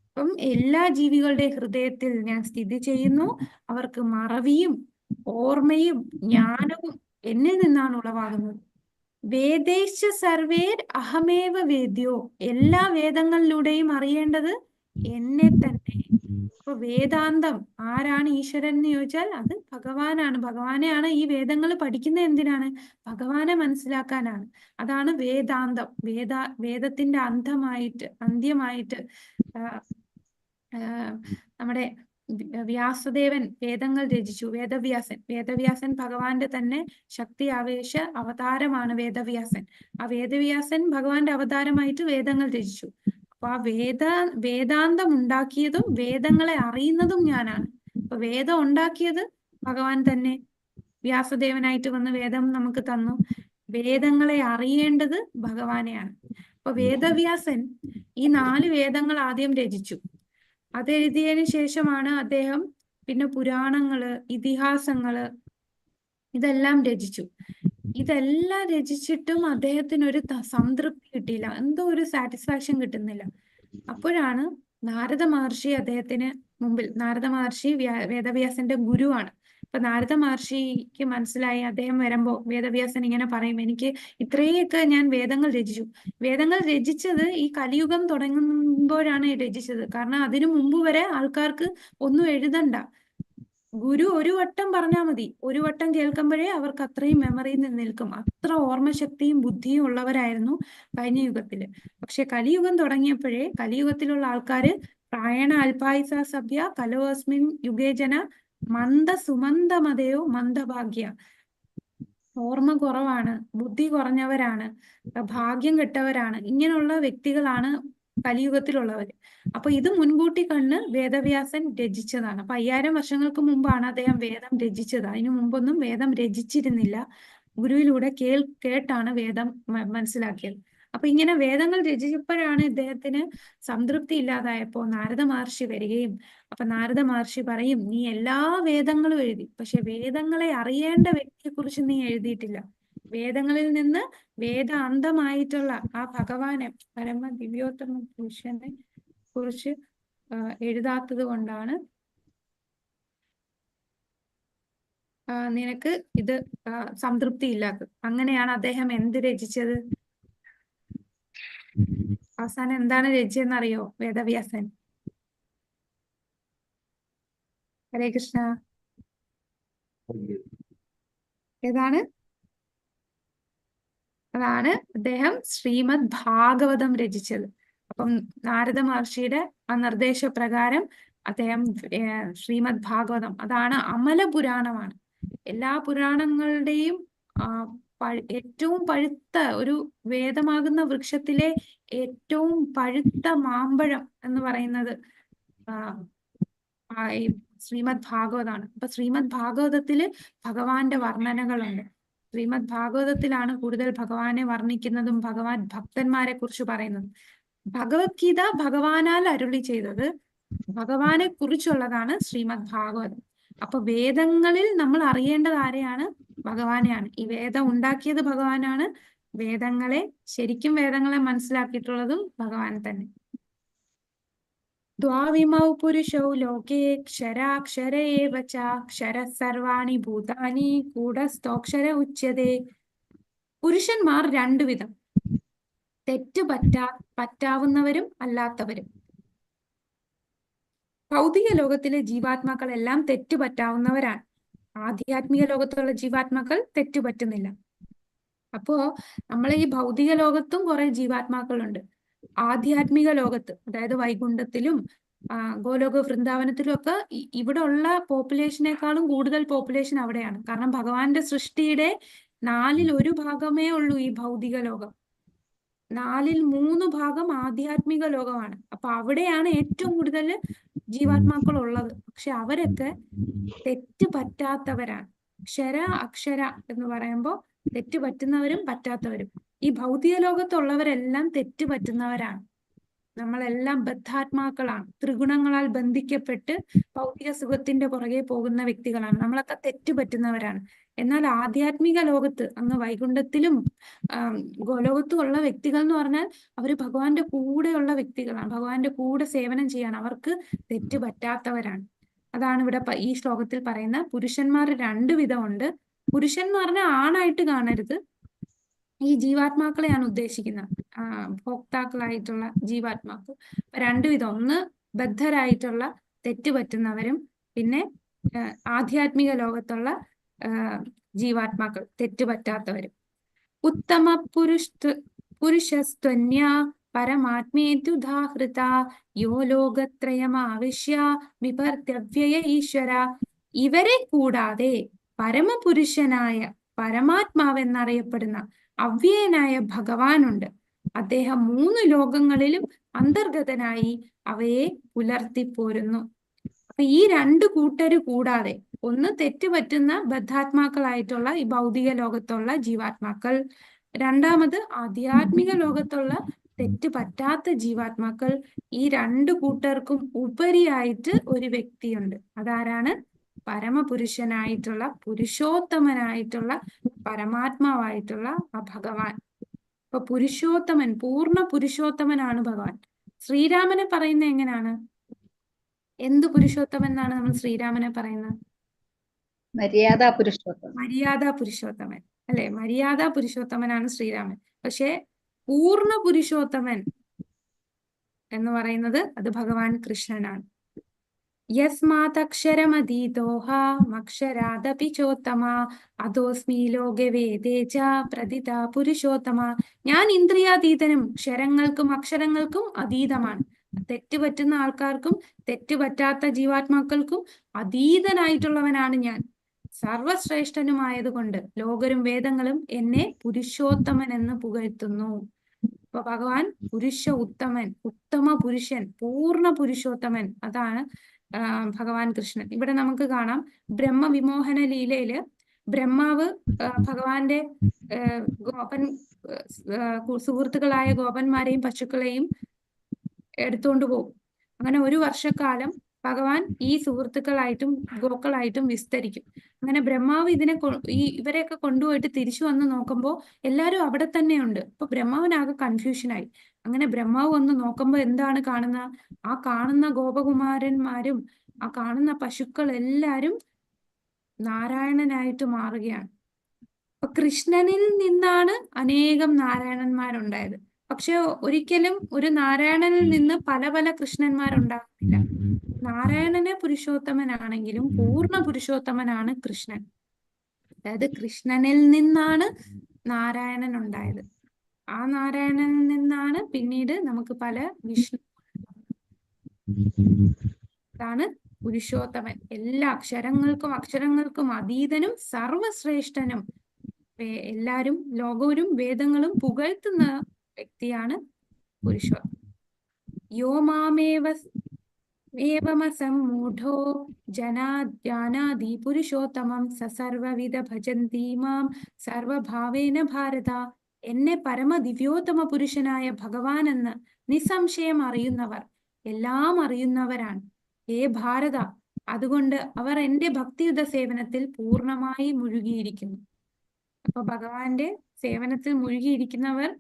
അപ്പം എല്ലാ ജീവികളുടെ ഹൃദയത്തിൽ ഞാൻ സ്ഥിതി ചെയ്യുന്നു. അവർക്ക് മറവിയും ഓർമ്മയും ജ്ഞാനവും എന്നിൽ നിന്നാണ് ഉളവാകുന്നത്. വേദേശ സർവേർ അഹമേവ വേദ്യോ. എല്ലാ വേദങ്ങളിലൂടെയും അറിയേണ്ടത് എന്നെ തന്നെ. അപ്പൊ വേദാന്തം ആരാണ് ഈശ്വരൻ എന്ന് ചോദിച്ചാൽ അത് ഭഗവാനാണ്. ഭഗവാനെയാണ് ഈ വേദങ്ങൾ പഠിക്കുന്നത്. എന്തിനാണ്? ഭഗവാനെ മനസ്സിലാക്കാനാണ്. അതാണ് വേദാന്തം. വേദത്തിന്റെ അന്ത്യമായിട്ട് നമ്മുടെ വ്യാസദേവൻ വേദങ്ങൾ രചിച്ചു. വേദവ്യാസൻ ഭഗവാന്റെ തന്നെ ശക്തി ആവേശ അവതാരമാണ് വേദവ്യാസൻ. ആ വേദവ്യാസൻ ഭഗവാന്റെ അവതാരമായിട്ട് വേദങ്ങൾ രചിച്ചു. അപ്പൊ ആ വേദാന്തം ഉണ്ടാക്കിയതും വേദങ്ങളെ അറിയുന്നതും ഞാനാണ്. അപ്പൊ വേദം ഉണ്ടാക്കിയത് ഭഗവാൻ തന്നെ വ്യാസദേവനായിട്ട് വന്ന് വേദം നമുക്ക് തന്നു. വേദങ്ങളെ അറിയേണ്ടത് ഭഗവാനെയാണ്. അപ്പൊ വേദവ്യാസൻ ഈ 4 വേദങ്ങൾ ആദ്യം രചിച്ചു. അതെഴുതിയതിനു ശേഷമാണ് അദ്ദേഹം പിന്നെ പുരാണങ്ങള്, ഇതിഹാസങ്ങള് ഇതെല്ലാം രചിച്ചു. ഇതെല്ലാം രചിച്ചിട്ടും അദ്ദേഹത്തിന് ഒരു സംതൃപ്തി കിട്ടിയില്ല. എന്തോ ഒരു സാറ്റിസ്ഫാക്ഷൻ കിട്ടുന്നില്ല. അപ്പോഴാണ് നാരദ മഹർഷി അദ്ദേഹത്തിന് മുമ്പിൽ. നാരദ മഹർഷി വേദവ്യാസന്റെ ഗുരുവാണ്. അപ്പൊ നാരദ മഹർഷിക്ക് മനസ്സിലായി. അദ്ദേഹം വരുമ്പോ വേദവ്യാസൻ ഇങ്ങനെ പറയും, എനിക്ക് ഇത്രയൊക്കെ ഞാൻ വേദങ്ങൾ രചിച്ചു. വേദങ്ങൾ രചിച്ചത് ഈ കലിയുഗം തുടങ്ങുമ്പോഴാണ് രചിച്ചത്. കാരണം അതിനു മുമ്പ് വരെ ആൾക്കാർക്ക് ഒന്നും എഴുതണ്ട. ഗുരു ഒരു വട്ടം പറഞ്ഞാൽ മതി. ഒരു വട്ടം കേൾക്കുമ്പോഴേ അവർക്ക് അത്രയും മെമ്മറിയിൽ നിന്ന് നിൽക്കും. അത്ര ഓർമ്മശക്തിയും ബുദ്ധിയും ഉള്ളവരായിരുന്നു കഴിഞ്ഞ യുഗത്തില്. പക്ഷെ കലിയുഗം തുടങ്ങിയപ്പോഴേ കലിയുഗത്തിലുള്ള ആൾക്കാര് പ്രായണ അല്പായുസ സഭ്യ കലോസ്മിൻ യുഗേജന മന്ദ സുമന്ദമതയോ മന്ദഭാഗ്യ. ഓർമ്മ കുറവാണ്, ബുദ്ധി കുറഞ്ഞവരാണ്, ഭാഗ്യം കെട്ടവരാണ്, ഇങ്ങനെയുള്ള വ്യക്തികളാണ് കലിയുഗത്തിലുള്ളവര്. അപ്പൊ ഇത് മുൻകൂട്ടി കണ്ട് വേദവ്യാസൻ രചിച്ചതാണ്. അപ്പൊ 5000 വർഷങ്ങൾക്ക് മുമ്പാണ് അദ്ദേഹം വേദം രചിച്ചത്. അതിനു മുമ്പൊന്നും വേദം രചിച്ചിരുന്നില്ല. ഗുരുവിലൂടെ കേട്ടാണ് വേദം മനസ്സിലാക്കിയത്. അപ്പൊ ഇങ്ങനെ വേദങ്ങൾ രചിച്ചപ്പോഴാണ് ഇദ്ദേഹത്തിന് സംതൃപ്തി ഇല്ലാതായപ്പോ നാരദ മഹർഷി വരികയും, അപ്പൊ നാരദ മഹർഷി പറയും, നീ എല്ലാ വേദങ്ങളും എഴുതി, പക്ഷെ വേദങ്ങളെ അറിയേണ്ട വ്യക്തിയെ കുറിച്ച് നീ എഴുതിയിട്ടില്ല. വേദങ്ങളിൽ നിന്ന് വേദാന്തമായിട്ടുള്ള ആ ഭഗവാനെ, പരമ ദിവ്യോത്തമ പുരുഷനെ കുറിച്ച് എഴുതാത്തത് കൊണ്ടാണ് നിനക്ക് ഇത് സംതൃപ്തി ഇല്ലാത്തത്. അങ്ങനെയാണ് അദ്ദേഹം എന്ത് രചിച്ചത്? അവസാനം എന്താണ് രചിച്ചതെന്നറിയോ വേദവ്യാസൻ? ഹരേ കൃഷ്ണ. ഏതാണ്? അതാണ് അദ്ദേഹം ശ്രീമദ് ഭാഗവതം രചിച്ചത്. അപ്പം നാരദ മഹർഷിയുടെ ആ നിർദ്ദേശപ്രകാരം അദ്ദേഹം ശ്രീമദ് ഭാഗവതം, അതാണ് അമല പുരാണമാണ്. എല്ലാ പുരാണങ്ങളുടെയും ഏറ്റവും പഴുത്ത ഒരു വേദമാകുന്ന വൃക്ഷത്തിലെ ഏറ്റവും പഴുത്ത മാമ്പഴം എന്ന് പറയുന്നത് ഈ ശ്രീമദ് ഭാഗവതമാണ്. അപ്പൊ ശ്രീമദ് ഭാഗവതത്തില് ഭഗവാന്റെ വർണ്ണനകളുണ്ട്. ശ്രീമദ് ഭാഗവതത്തിലാണ് കൂടുതൽ ഭഗവാനെ വർണ്ണിക്കുന്നതും ഭഗവാൻ ഭക്തന്മാരെ കുറിച്ച് പറയുന്നതും. ഭഗവത്ഗീത ഭഗവാനാൽ അരുളി ചെയ്തത്, ഭഗവാനെ കുറിച്ചുള്ളതാണ് ശ്രീമദ് ഭാഗവതം. അപ്പൊ വേദങ്ങളിൽ നമ്മൾ അറിയേണ്ടത് ആരെയാണ്? ഭഗവാനെയാണ്. ഈ വേദം ഉണ്ടാക്കിയത് ഭഗവാനാണ്. ശരിക്കും വേദങ്ങളെ മനസ്സിലാക്കിയിട്ടുള്ളതും ഭഗവാൻ തന്നെ. ദ്വാവിമൗ പുരുഷൗ ലോകേ ക്ഷരാക്ഷര ഏവ ച ക്ഷരഃ സർവാണി ഭൂതാനി കൂടസ്ഥോക്ഷര ഉച്യതേ. പുരുഷന്മാർ 2 വിധം, തെറ്റ് പറ്റാവുന്നവരും അല്ലാത്തവരും. ഭൗതിക ലോകത്തിലെ ജീവാത്മാക്കളെല്ലാം തെറ്റുപറ്റാവുന്നവരാണ്. ആധ്യാത്മിക ലോകത്തുള്ള ജീവാത്മാക്കൾ തെറ്റുപറ്റുന്നില്ല. അപ്പോ നമ്മളെ ഈ ഭൗതിക ലോകത്തും കുറെ ജീവാത്മാക്കളുണ്ട്. ആധ്യാത്മിക ലോകത്ത്, അതായത് വൈകുണ്ഠത്തിലും ഗോലോക വൃന്ദാവനത്തിലും ഒക്കെ ഇവിടെ ഉള്ള പോപ്പുലേഷനേക്കാളും കൂടുതൽ പോപ്പുലേഷൻ അവിടെയാണ്. കാരണം ഭഗവാന്റെ സൃഷ്ടിയുടെ 1/4 ഭാഗമേ ഉള്ളൂ ഈ ഭൗതിക ലോകം. 3/4 ആധ്യാത്മിക ലോകമാണ്. അപ്പൊ അവിടെയാണ് ഏറ്റവും കൂടുതൽ ജീവാത്മാക്കൾ ഉള്ളത്. പക്ഷെ അവരൊക്കെ തെറ്റ് പറ്റാത്തവരാണ്. ക്ഷര അക്ഷര എന്ന് പറയുമ്പോൾ തെറ്റ് പറ്റുന്നവരും പറ്റാത്തവരും. ഈ ഭൗതിക ലോകത്തുള്ളവരെല്ലാം തെറ്റ് പറ്റുന്നവരാണ്. നമ്മളെല്ലാം ബദ്ധാത്മാക്കളാണ്. ത്രിഗുണങ്ങളാൽ ബന്ധിക്കപ്പെട്ട് ഭൗതിക സുഖത്തിന്റെ പുറകെ പോകുന്ന വ്യക്തികളാണ്. നമ്മളൊക്കെ തെറ്റ് പറ്റുന്നവരാണ്. എന്നാൽ ആധ്യാത്മിക ലോകത്ത്, അങ്ങ് വൈകുണ്ഠത്തിലും ഗോലോകത്തും ഉള്ള വ്യക്തികൾ എന്ന് പറഞ്ഞാൽ അവര് ഭഗവാന്റെ കൂടെയുള്ള വ്യക്തികളാണ്. ഭഗവാന്റെ കൂടെ സേവനം ചെയ്യാണ്. അവർക്ക് തെറ്റ് പറ്റാത്തവരാണ്. അതാണ് ഇവിടെ ഈ ശ്ലോകത്തിൽ പറയുന്ന പുരുഷന്മാർ 2 വിധമുണ്ട്. പുരുഷൻ എന്ന് പറഞ്ഞാൽ ആണായിട്ട് കാണരുത്. ഈ ജീവാത്മാക്കളെയാണ് ഉദ്ദേശിക്കുന്നത്. ഭോക്താക്കളായിട്ടുള്ള ജീവാത്മാക്കൾ 2 വിധം. ഒന്ന് ബദ്ധരായിട്ടുള്ള തെറ്റ് പറ്റുന്നവരും, പിന്നെ ആധ്യാത്മിക ലോകത്തുള്ള ജീവാത്മാക്കൾ തെറ്റ് പറ്റാത്തവരും. ഉത്തമ പുരുഷസ്ത്വന്യ പരമാത്മേതുദാഹൃത യോ ലോകത്രയമാവിശ്യ വിഭർത്യവ്യയ ഈശ്വര. ഇവരെ കൂടാതെ പരമപുരുഷനായ പരമാത്മാവെന്നറിയപ്പെടുന്ന അവ്യയനായ ഭഗവാനുണ്ട്. അദ്ദേഹം 3 ലോകങ്ങളിലും അന്തർഗതനായി അവയെ പുലർത്തിപ്പോരുന്നു. അപ്പൊ ഈ 2 കൂട്ടര് കൂടാതെ, ഒന്ന് തെറ്റുപറ്റുന്ന ബദ്ധാത്മാക്കളായിട്ടുള്ള ഈ ഭൗതിക ലോകത്തുള്ള ജീവാത്മാക്കൾ, രണ്ടാമത് ആധ്യാത്മിക ലോകത്തുള്ള തെറ്റ് പറ്റാത്ത ജീവാത്മാക്കൾ. ഈ 2 കൂട്ടർക്കും ഉപരിയായിട്ട് ഒരു വ്യക്തിയുണ്ട്. അതാരാണ്? പരമപുരുഷനായിട്ടുള്ള, പുരുഷോത്തമനായിട്ടുള്ള, പരമാത്മാവായിട്ടുള്ള ആ ഭഗവാൻ. അപ്പൊ പുരുഷോത്തമൻ, പൂർണ്ണ പുരുഷോത്തമനാണ് ഭഗവാൻ. ശ്രീരാമനെ പറയുന്നത് എങ്ങനെയാണ്? എന്ത് പുരുഷോത്തമൻ എന്നാണ് നമ്മൾ ശ്രീരാമനെ പറയുന്നത്? മര്യാദാ പുരുഷോത്തമൻ. മര്യാദാ പുരുഷോത്തമൻ അല്ലെ? മര്യാദാ പുരുഷോത്തമനാണ് ശ്രീരാമൻ. പക്ഷെ പൂർണ്ണ പുരുഷോത്തമൻ എന്ന് പറയുന്നത് അത് ഭഗവാൻ കൃഷ്ണനാണ്. യസ്മാതക്ഷരമതീതോഹമക്ഷരാദപി ചോത്തമ അധോസ്മി ലോകേ വേദേ ച പ്രതിത പുരുഷോത്തമ. ഞാൻ ഇന്ദ്രിയാതീതനും ക്ഷരങ്ങൾക്കും അക്ഷരങ്ങൾക്കും അതീതമാണ്. തെറ്റുപറ്റുന്ന ആൾക്കാർക്കും തെറ്റുപറ്റാത്ത ജീവാത്മാക്കൾക്കും അതീതനായിട്ടുള്ളവനാണ് ഞാൻ. സർവശ്രേഷ്ഠനുമായതുകൊണ്ട് ലോകരും വേദങ്ങളും എന്നെ പുരുഷോത്തമൻ എന്ന് പുകഴ്ത്തുന്നു. അപ്പൊ ഭഗവാൻ പുരുഷ ഉത്തമൻ, ഉത്തമ പുരുഷൻ, പൂർണ്ണ പുരുഷോത്തമൻ. അതാണ് ഭഗവാൻ കൃഷ്ണൻ. ഇവിടെ നമുക്ക് കാണാം ബ്രഹ്മവിമോഹന ലീലയില് ബ്രഹ്മാവ് ഭഗവാന്റെ സുഹൃത്തുക്കളായ ഗോപന്മാരെയും പശുക്കളെയും എടുത്തുകൊണ്ട് പോകും. അങ്ങനെ 1 വർഷക്കാലം ഭഗവാൻ ഈ സുഹൃത്തുക്കളായിട്ടും ഗോക്കളായിട്ടും വിസ്തരിക്കും. അങ്ങനെ ബ്രഹ്മാവ് ഇവരെയൊക്കെ കൊണ്ടുപോയിട്ട് തിരിച്ചു വന്ന് നോക്കുമ്പോൾ എല്ലാരും അവിടെ തന്നെയുണ്ട്. അപ്പൊ ബ്രഹ്മാവിനാകെ കൺഫ്യൂഷനായി. അങ്ങനെ ബ്രഹ്മാവ് വന്ന് നോക്കുമ്പോൾ എന്താണ് കാണുന്ന? ആ കാണുന്ന ഗോപകുമാരന്മാരും ആ കാണുന്ന പശുക്കൾ എല്ലാരും നാരായണനായിട്ട് മാറുകയാണ്. അപ്പൊ കൃഷ്ണനിൽ നിന്നാണ് അനേകം നാരായണന്മാരുണ്ടായത്. പക്ഷെ ഒരിക്കലും ഒരു നാരായണനിൽ നിന്ന് പല പല കൃഷ്ണന്മാരുണ്ടാകുന്നില്ല. നാരായണനെ പുരുഷോത്തമനാണെങ്കിലും പൂർണ്ണ പുരുഷോത്തമനാണ് കൃഷ്ണൻ. അതായത് കൃഷ്ണനിൽ നിന്നാണ് നാരായണൻ ഉണ്ടായത്. ആ നാരായണനിൽ നിന്നാണ് പിന്നീട് നമുക്ക് പല വിഷ്ണു. അതാണ് പുരുഷോത്തമൻ. എല്ലാ അക്ഷരങ്ങൾക്കും അതീതനും സർവശ്രേഷ്ഠനും, എല്ലാരും ലോകവും വേദങ്ങളും പുകഴ്ത്തുന്ന വ്യക്തിയാണ് പുരുഷോത്തമൻ. യോ മാമേവമസമ്മൂഢോ ജനാതി പുരുഷോത്തമം സ സർവവിധ ഭജന്തി മാം സർവഭാവേന ഭാരത. എന്നെ പരമദിവ്യോത്തമ പുരുഷനായ ഭഗവാൻ എന്ന് നിസ്സംശയം അറിയുന്നവർ എല്ലാം അറിയുന്നവരാണ്. ഹേ ഭാരത, അതുകൊണ്ട് അവർ എന്റെ ഭക്തിയുത സേവനത്തിൽ പൂർണ്ണമായി മുഴുകിയിരിക്കുന്നു. അപ്പൊ ഭഗവാന്റെ സേവനത്തിൽ മുഴുകിയിരിക്കുന്നവർ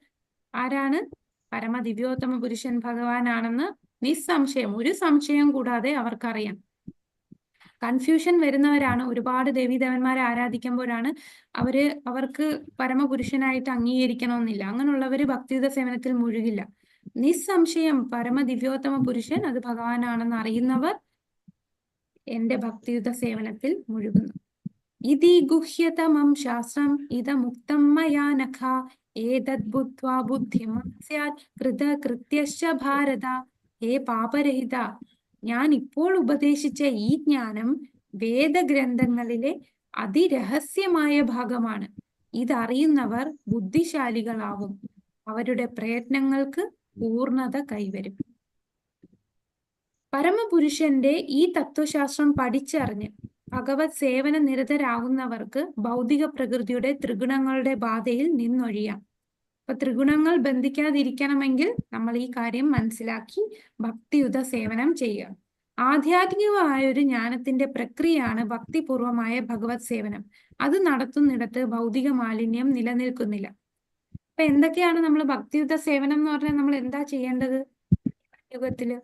ആരാണ്? പരമദിവ്യോത്തമ പുരുഷൻ ഭഗവാനാണെന്ന് നിസ്സംശയം, ഒരു സംശയം കൂടാതെ അവർക്കറിയാം. കൺഫ്യൂഷൻ വരുന്നവരാണ്. ഒരുപാട് ദേവീദേവന്മാരെ ആരാധിക്കുമ്പോഴാണ് അവർക്ക് പരമപുരുഷനായിട്ട് അംഗീകരിക്കണമെന്നില്ല. അങ്ങനെയുള്ളവര് ഭക്തിയുത സേവനത്തിൽ മുഴുകില്ല. നിസ്സംശയം പരമദിവ്യോത്തമ പുരുഷൻ അത് ഭഗവാനാണെന്ന് അറിയുന്നവർ എന്റെ ഭക്തിയുത സേവനത്തിൽ മുഴുകുന്നു. ഇതി ഗുഹ്യതമം ശാസ്ത്രം ഇദമുക്തം മയാ നഖ ഏതദ് ബുദ്ധ്വാ ബുദ്ധിമാൻ സ്യാത് കൃതകൃത്യശ്ച ഭാരത. ഹേ പാപരഹിത, ഞാൻ ഇപ്പോൾ ഉപദേശിച്ച ഈ ജ്ഞാനം വേദഗ്രന്ഥങ്ങളിലെ അതിരഹസ്യമായ ഭാഗമാണ്. ഇതറിയുന്നവർ ബുദ്ധിശാലികളാവും. അവരുടെ പ്രയത്നങ്ങൾക്ക് പൂർണ്ണത കൈവരും. പരമപുരുഷന്റെ ഈ തത്വശാസ്ത്രം പഠിച്ചറിഞ്ഞ് ഭഗവത് സേവന നിരതരാകുന്നവർക്ക് ഭൗതിക പ്രകൃതിയുടെ ത്രിഗുണങ്ങളുടെ ബാധയിൽ നിന്നൊഴിയാം. അപ്പൊ ത്രിഗുണങ്ങൾ ബന്ധിക്കാതിരിക്കണമെങ്കിൽ നമ്മൾ ഈ കാര്യം മനസ്സിലാക്കി ഭക്തിയുത സേവനം ചെയ്യുക. ആധ്യാത്മികമായ ഒരു ജ്ഞാനത്തിന്റെ പ്രക്രിയയാണ് ഭക്തിപൂർവമായ ഭഗവത് സേവനം. അത് നടത്തുന്നിടത്ത് ഭൗതിക മാലിന്യം നിലനിൽക്കുന്നില്ല. അപ്പൊ എന്തൊക്കെയാണ് നമ്മൾ ഭക്തിയുത സേവനം എന്ന് പറഞ്ഞാൽ നമ്മൾ എന്താ ചെയ്യേണ്ടത്? യുഗത്തില്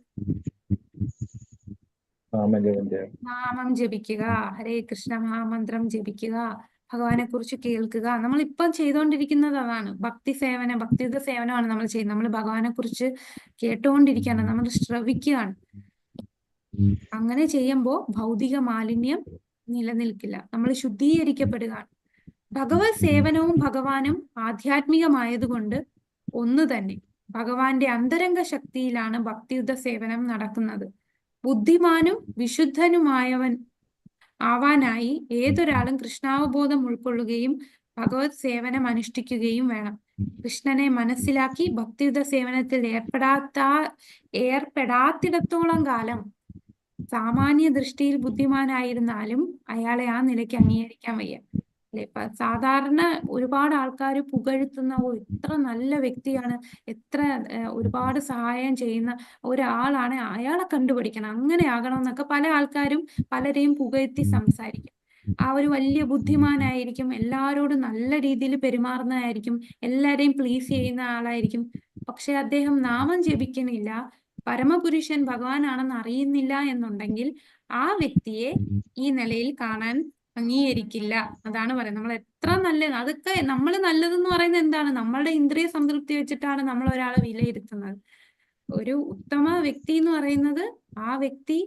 നാമം ജപിക്കുക, ഹരേ കൃഷ്ണ മഹാമന്ത്രം ജപിക്കുക, ഭഗവാനെ കുറിച്ച് കേൾക്കുക. നമ്മൾ ഇപ്പം ചെയ്തുകൊണ്ടിരിക്കുന്നത് അതാണ്. ഭക്തി സേവനം, ഭക്തിയുത സേവനമാണ് നമ്മൾ ചെയ്യുന്നത്. നമ്മൾ ഭഗവാനെ കുറിച്ച് കേട്ടുകൊണ്ടിരിക്കുകയാണ്, നമ്മൾ ശ്രവിക്കുകയാണ്. അങ്ങനെ ചെയ്യുമ്പോൾ ഭൗതിക മാലിന്യം നിലനിൽക്കില്ല, നമ്മൾ ശുദ്ധീകരിക്കപ്പെടുകയാണ്. ഭഗവത് സേവനവും ഭഗവാനും ആധ്യാത്മികമായതുകൊണ്ട് ഒന്ന് തന്നെ. ഭഗവാന്റെ അന്തരംഗ ശക്തിയിലാണ് ഭക്തിയുത സേവനം നടക്കുന്നത്. ബുദ്ധിമാനും വിശുദ്ധനുമായവൻ ആവാനായി ഏതൊരാളും കൃഷ്ണാവബോധം ഉൾക്കൊള്ളുകയും ഭഗവത് സേവനം അനുഷ്ഠിക്കുകയും വേണം. കൃഷ്ണനെ മനസ്സിലാക്കി ഭക്തിയുത സേവനത്തിൽ ഏർപ്പെടാത്തിടത്തോളം കാലം സാമാന്യ ദൃഷ്ടിയിൽ ബുദ്ധിമാനായിരുന്നാലും അയാളെ ആ നിലയ്ക്ക് അംഗീകരിക്കാൻ വയ്യ. അല്ലെ, സാധാരണ ഒരുപാട് ആൾക്കാർ പുകഴ്ത്തുന്ന എത്ര നല്ല വ്യക്തിയാണ്, എത്ര ഒരുപാട് സഹായം ചെയ്യുന്ന ഒരാളാണ്, അയാളെ കണ്ടുപിടിക്കണം, അങ്ങനെ ആകണം എന്നൊക്കെ പല ആൾക്കാരും പലരെയും പുകഴ്ത്തി സംസാരിക്കും. ആ ഒരു വലിയ ബുദ്ധിമാനായിരിക്കും, എല്ലാവരോടും നല്ല രീതിയിൽ പെരുമാറുന്നതായിരിക്കും, എല്ലാരെയും പ്ലീസ് ചെയ്യുന്ന ആളായിരിക്കും. പക്ഷെ അദ്ദേഹം നാമം ജപിക്കുന്നില്ല, പരമപുരുഷൻ ഭഗവാനാണെന്ന് അറിയുന്നില്ല എന്നുണ്ടെങ്കിൽ ആ വ്യക്തിയെ ഈ നിലയിൽ കാണാൻ അംഗീകരിക്കില്ല. അതാണ് പറയുന്നത്. നമ്മൾ എത്ര നല്ലത്, അതൊക്കെ നമ്മൾ നല്ലതെന്ന് പറയുന്നത് എന്താണ്? നമ്മളുടെ ഇന്ദ്രിയ സംതൃപ്തി വെച്ചിട്ടാണ് നമ്മൾ ഒരാളെ വിലയിരുത്തുന്നത്. ഒരു ഉത്തമ വ്യക്തി എന്ന് പറയുന്നത് ആ വ്യക്തി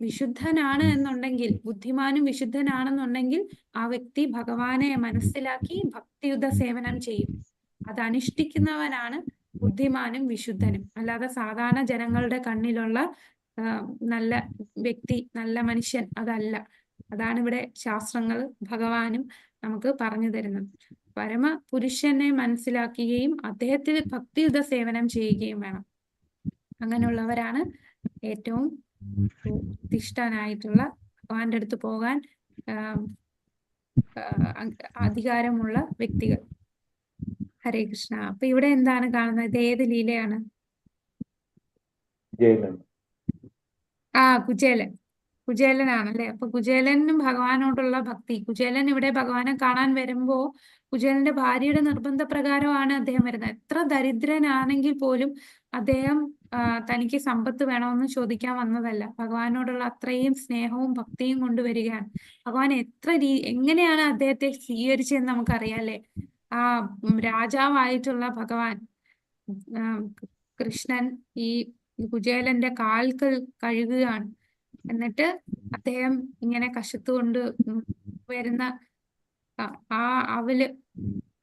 വിശുദ്ധനാണ് എന്നുണ്ടെങ്കിൽ, ബുദ്ധിമാനും വിശുദ്ധനാണെന്നുണ്ടെങ്കിൽ ആ വ്യക്തി ഭഗവാനെ മനസ്സിലാക്കി ഭക്തിയുത സേവനം ചെയ്യും. അത് അനുഷ്ഠിക്കുന്നവനാണ് ബുദ്ധിമാനും വിശുദ്ധനും. അല്ലാതെ സാധാരണ ജനങ്ങളുടെ കണ്ണിലുള്ള നല്ല വ്യക്തി, നല്ല മനുഷ്യൻ അതല്ല. അതാണ് ഇവിടെ ശാസ്ത്രങ്ങൾ ഭഗവാനും നമുക്ക് പറഞ്ഞു തരുന്നത്. പരമപുരുഷനെ മനസ്സിലാക്കുകയും അദ്ദേഹത്തിൽ ഭക്തിയുത സേവനം ചെയ്യുകയും വേണം. അങ്ങനെയുള്ളവരാണ് ഏറ്റവും ഉത്തിഷ്ഠനായിട്ടുള്ള, ഭഗവാന്റെ അടുത്ത് പോകാൻ അധികാരമുള്ള വ്യക്തികൾ. ഹരേ കൃഷ്ണ. അപ്പൊ ഇവിടെ എന്താണ് കാണുന്നത്? ഇത് ഏത് ലീലയാണ്? കുചേലൻ. കുചേലനാണല്ലേ. അപ്പൊ കുചേലനും ഭഗവാനോടുള്ള ഭക്തി. കുചേലൻ ഇവിടെ ഭഗവാനെ കാണാൻ വരുമ്പോ കുചേലന്റെ ഭാര്യയുടെ നിർബന്ധപ്രകാരമാണ് അദ്ദേഹം വരുന്നത്. എത്ര ദരിദ്രനാണെങ്കിൽ പോലും അദ്ദേഹം തനിക്ക് സമ്പത്ത് വേണമെന്ന് ചോദിക്കാൻ വന്നതല്ല. ഭഗവാനോടുള്ള അത്രയും സ്നേഹവും ഭക്തിയും കൊണ്ടുവരികയാണ്. ഭഗവാൻ എങ്ങനെയാണ് അദ്ദേഹത്തെ സ്വീകരിച്ചതെന്ന് നമുക്കറിയാല്ലേ. ആ രാജാവായിട്ടുള്ള ഭഗവാൻ കൃഷ്ണൻ ഈ കുചേലന്റെ കാൽക്കൽ കഴുകുകയാണ്. എന്നിട്ട് അദ്ദേഹം ഇങ്ങനെ കശത്തുകൊണ്ട് വരുന്ന ആ അവല്,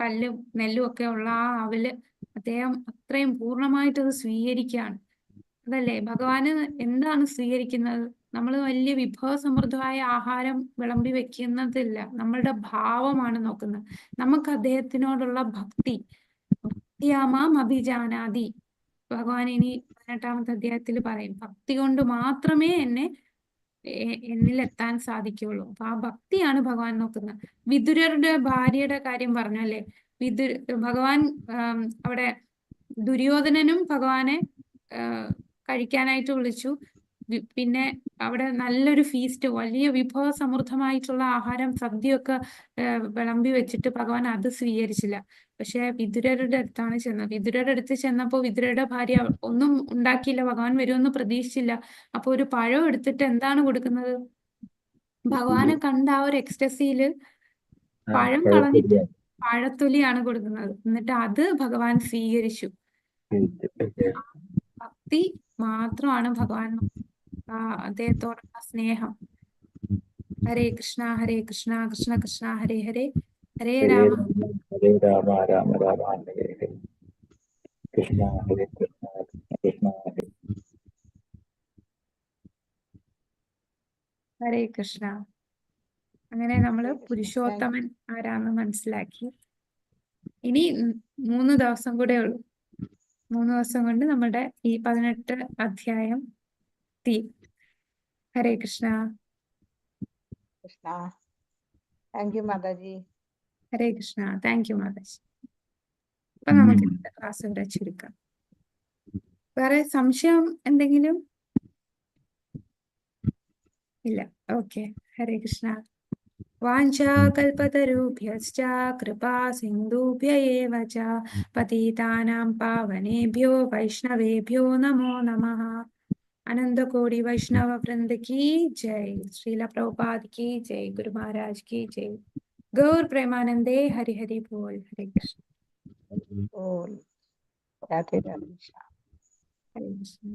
കല്ലും നെല്ലും ഒക്കെ ഉള്ള ആ അവല് അദ്ദേഹം അത്രയും പൂർണ്ണമായിട്ട് അത് സ്വീകരിക്കുകയാണ്. അതല്ലേ ഭഗവാന് എന്താണ് സ്വീകരിക്കുന്നത്? നമ്മൾ വലിയ വിഭവസമൃദ്ധമായ ആഹാരം വിളമ്പി വെക്കുന്നതില്ല, നമ്മളുടെ ഭാവമാണ് നോക്കുന്നത്. നമുക്ക് അദ്ദേഹത്തിനോടുള്ള ഭക്തി, ഭക്തിയാമാം അഭിജാനാതി. ഭഗവാൻ ഇനി 18ാമത്തെ അധ്യായത്തിൽ പറയും, ഭക്തി കൊണ്ട് മാത്രമേ എന്നിലെത്താൻ സാധിക്കുള്ളൂ. അപ്പൊ ആ ഭക്തിയാണ് ഭഗവാൻ നോക്കുന്നത്. വിതുരരുടെ ഭാര്യയുടെ കാര്യം പറഞ്ഞല്ലേ. ഭഗവാൻ അവിടെ ദുര്യോധനനും ഭഗവാനെ കഴിക്കാനായിട്ട് വിളിച്ചു. പിന്നെ അവിടെ നല്ലൊരു ഫീസ്റ്റ്, വലിയ വിഭവസമൃദ്ധമായിട്ടുള്ള ആഹാരം, സദ്യയൊക്കെ വിളമ്പി വെച്ചിട്ട് ഭഗവാൻ അത് സ്വീകരിച്ചില്ല. പക്ഷെ വിതുരരുടെ അടുത്താണ് ചെന്നത്. വിതുരരുടെ അടുത്ത് ചെന്നപ്പോ വിതുരയുടെ ഭാര്യ ഒന്നും ഉണ്ടാക്കിയില്ല, ഭഗവാൻ വരുമെന്ന് പ്രതീക്ഷിച്ചില്ല. അപ്പൊ ഒരു പഴം എടുത്തിട്ട് എന്താണ് കൊടുക്കുന്നത്? ഭഗവാനെ കണ്ട ആ ഒരു എക്സ്റ്റസിയില് പഴം കളഞ്ഞിട്ട് പഴത്തൊലിയാണ് കൊടുക്കുന്നത്. എന്നിട്ട് അത് ഭഗവാൻ സ്വീകരിച്ചു. ഭക്തി മാത്രമാണ് ഭഗവാൻ അദ്ദേഹത്തോടുള്ള സ്നേഹം. ഹരേ കൃഷ്ണ കൃഷ്ണ കൃഷ്ണ ഹരേ ഹരേ ഹരേ ഹരേ രാമ രാമ രാമ രാമ ഹരേ ഹരേ കൃഷ്ണ ഹരേ കൃഷ്ണ കൃഷ്ണ ഹരേ ഹരേ കൃഷ്ണ. അങ്ങനെ നമ്മള് പുരുഷോത്തമൻ ആരാന്ന് മനസ്സിലാക്കി. ഇനി 3 ദിവസം കൂടെ ഉള്ളൂ. 3 ദിവസം കൊണ്ട് നമ്മുടെ ഈ 18 അധ്യായം തീരും. Hare Krishna. Krishna. Thank you Mataji. Hare Krishna. Thank you Mataji. അപ്പൊ നമുക്ക് ഇന്നത്തെ ക്ലാസ് ഇവിടെ ചുരുക്കാം. വേറെ സംശയം എന്തെങ്കിലും ഇല്ല? ഓക്കെ. ഹരേ കൃഷ്ണ. വാഞ്ചാകൽപതരുഭ്യശ്ച കൃപാ സിന്ധുഭ്യ ഏവ ച പതിതാനാം പാവനേഭ്യോ വൈഷ്ണവേഭ്യോ നമോ നമഃ. അനന്തകോടി വൈഷ്ണവ വൃന്ദ की जय. श्रील प्रभुपाद की जय. गुरु महाराज की जय. गौर प्रेमानंदे हरि हरि बोल. हरे कृष्ण. बोल. राधे राधे. हरे कृष्ण.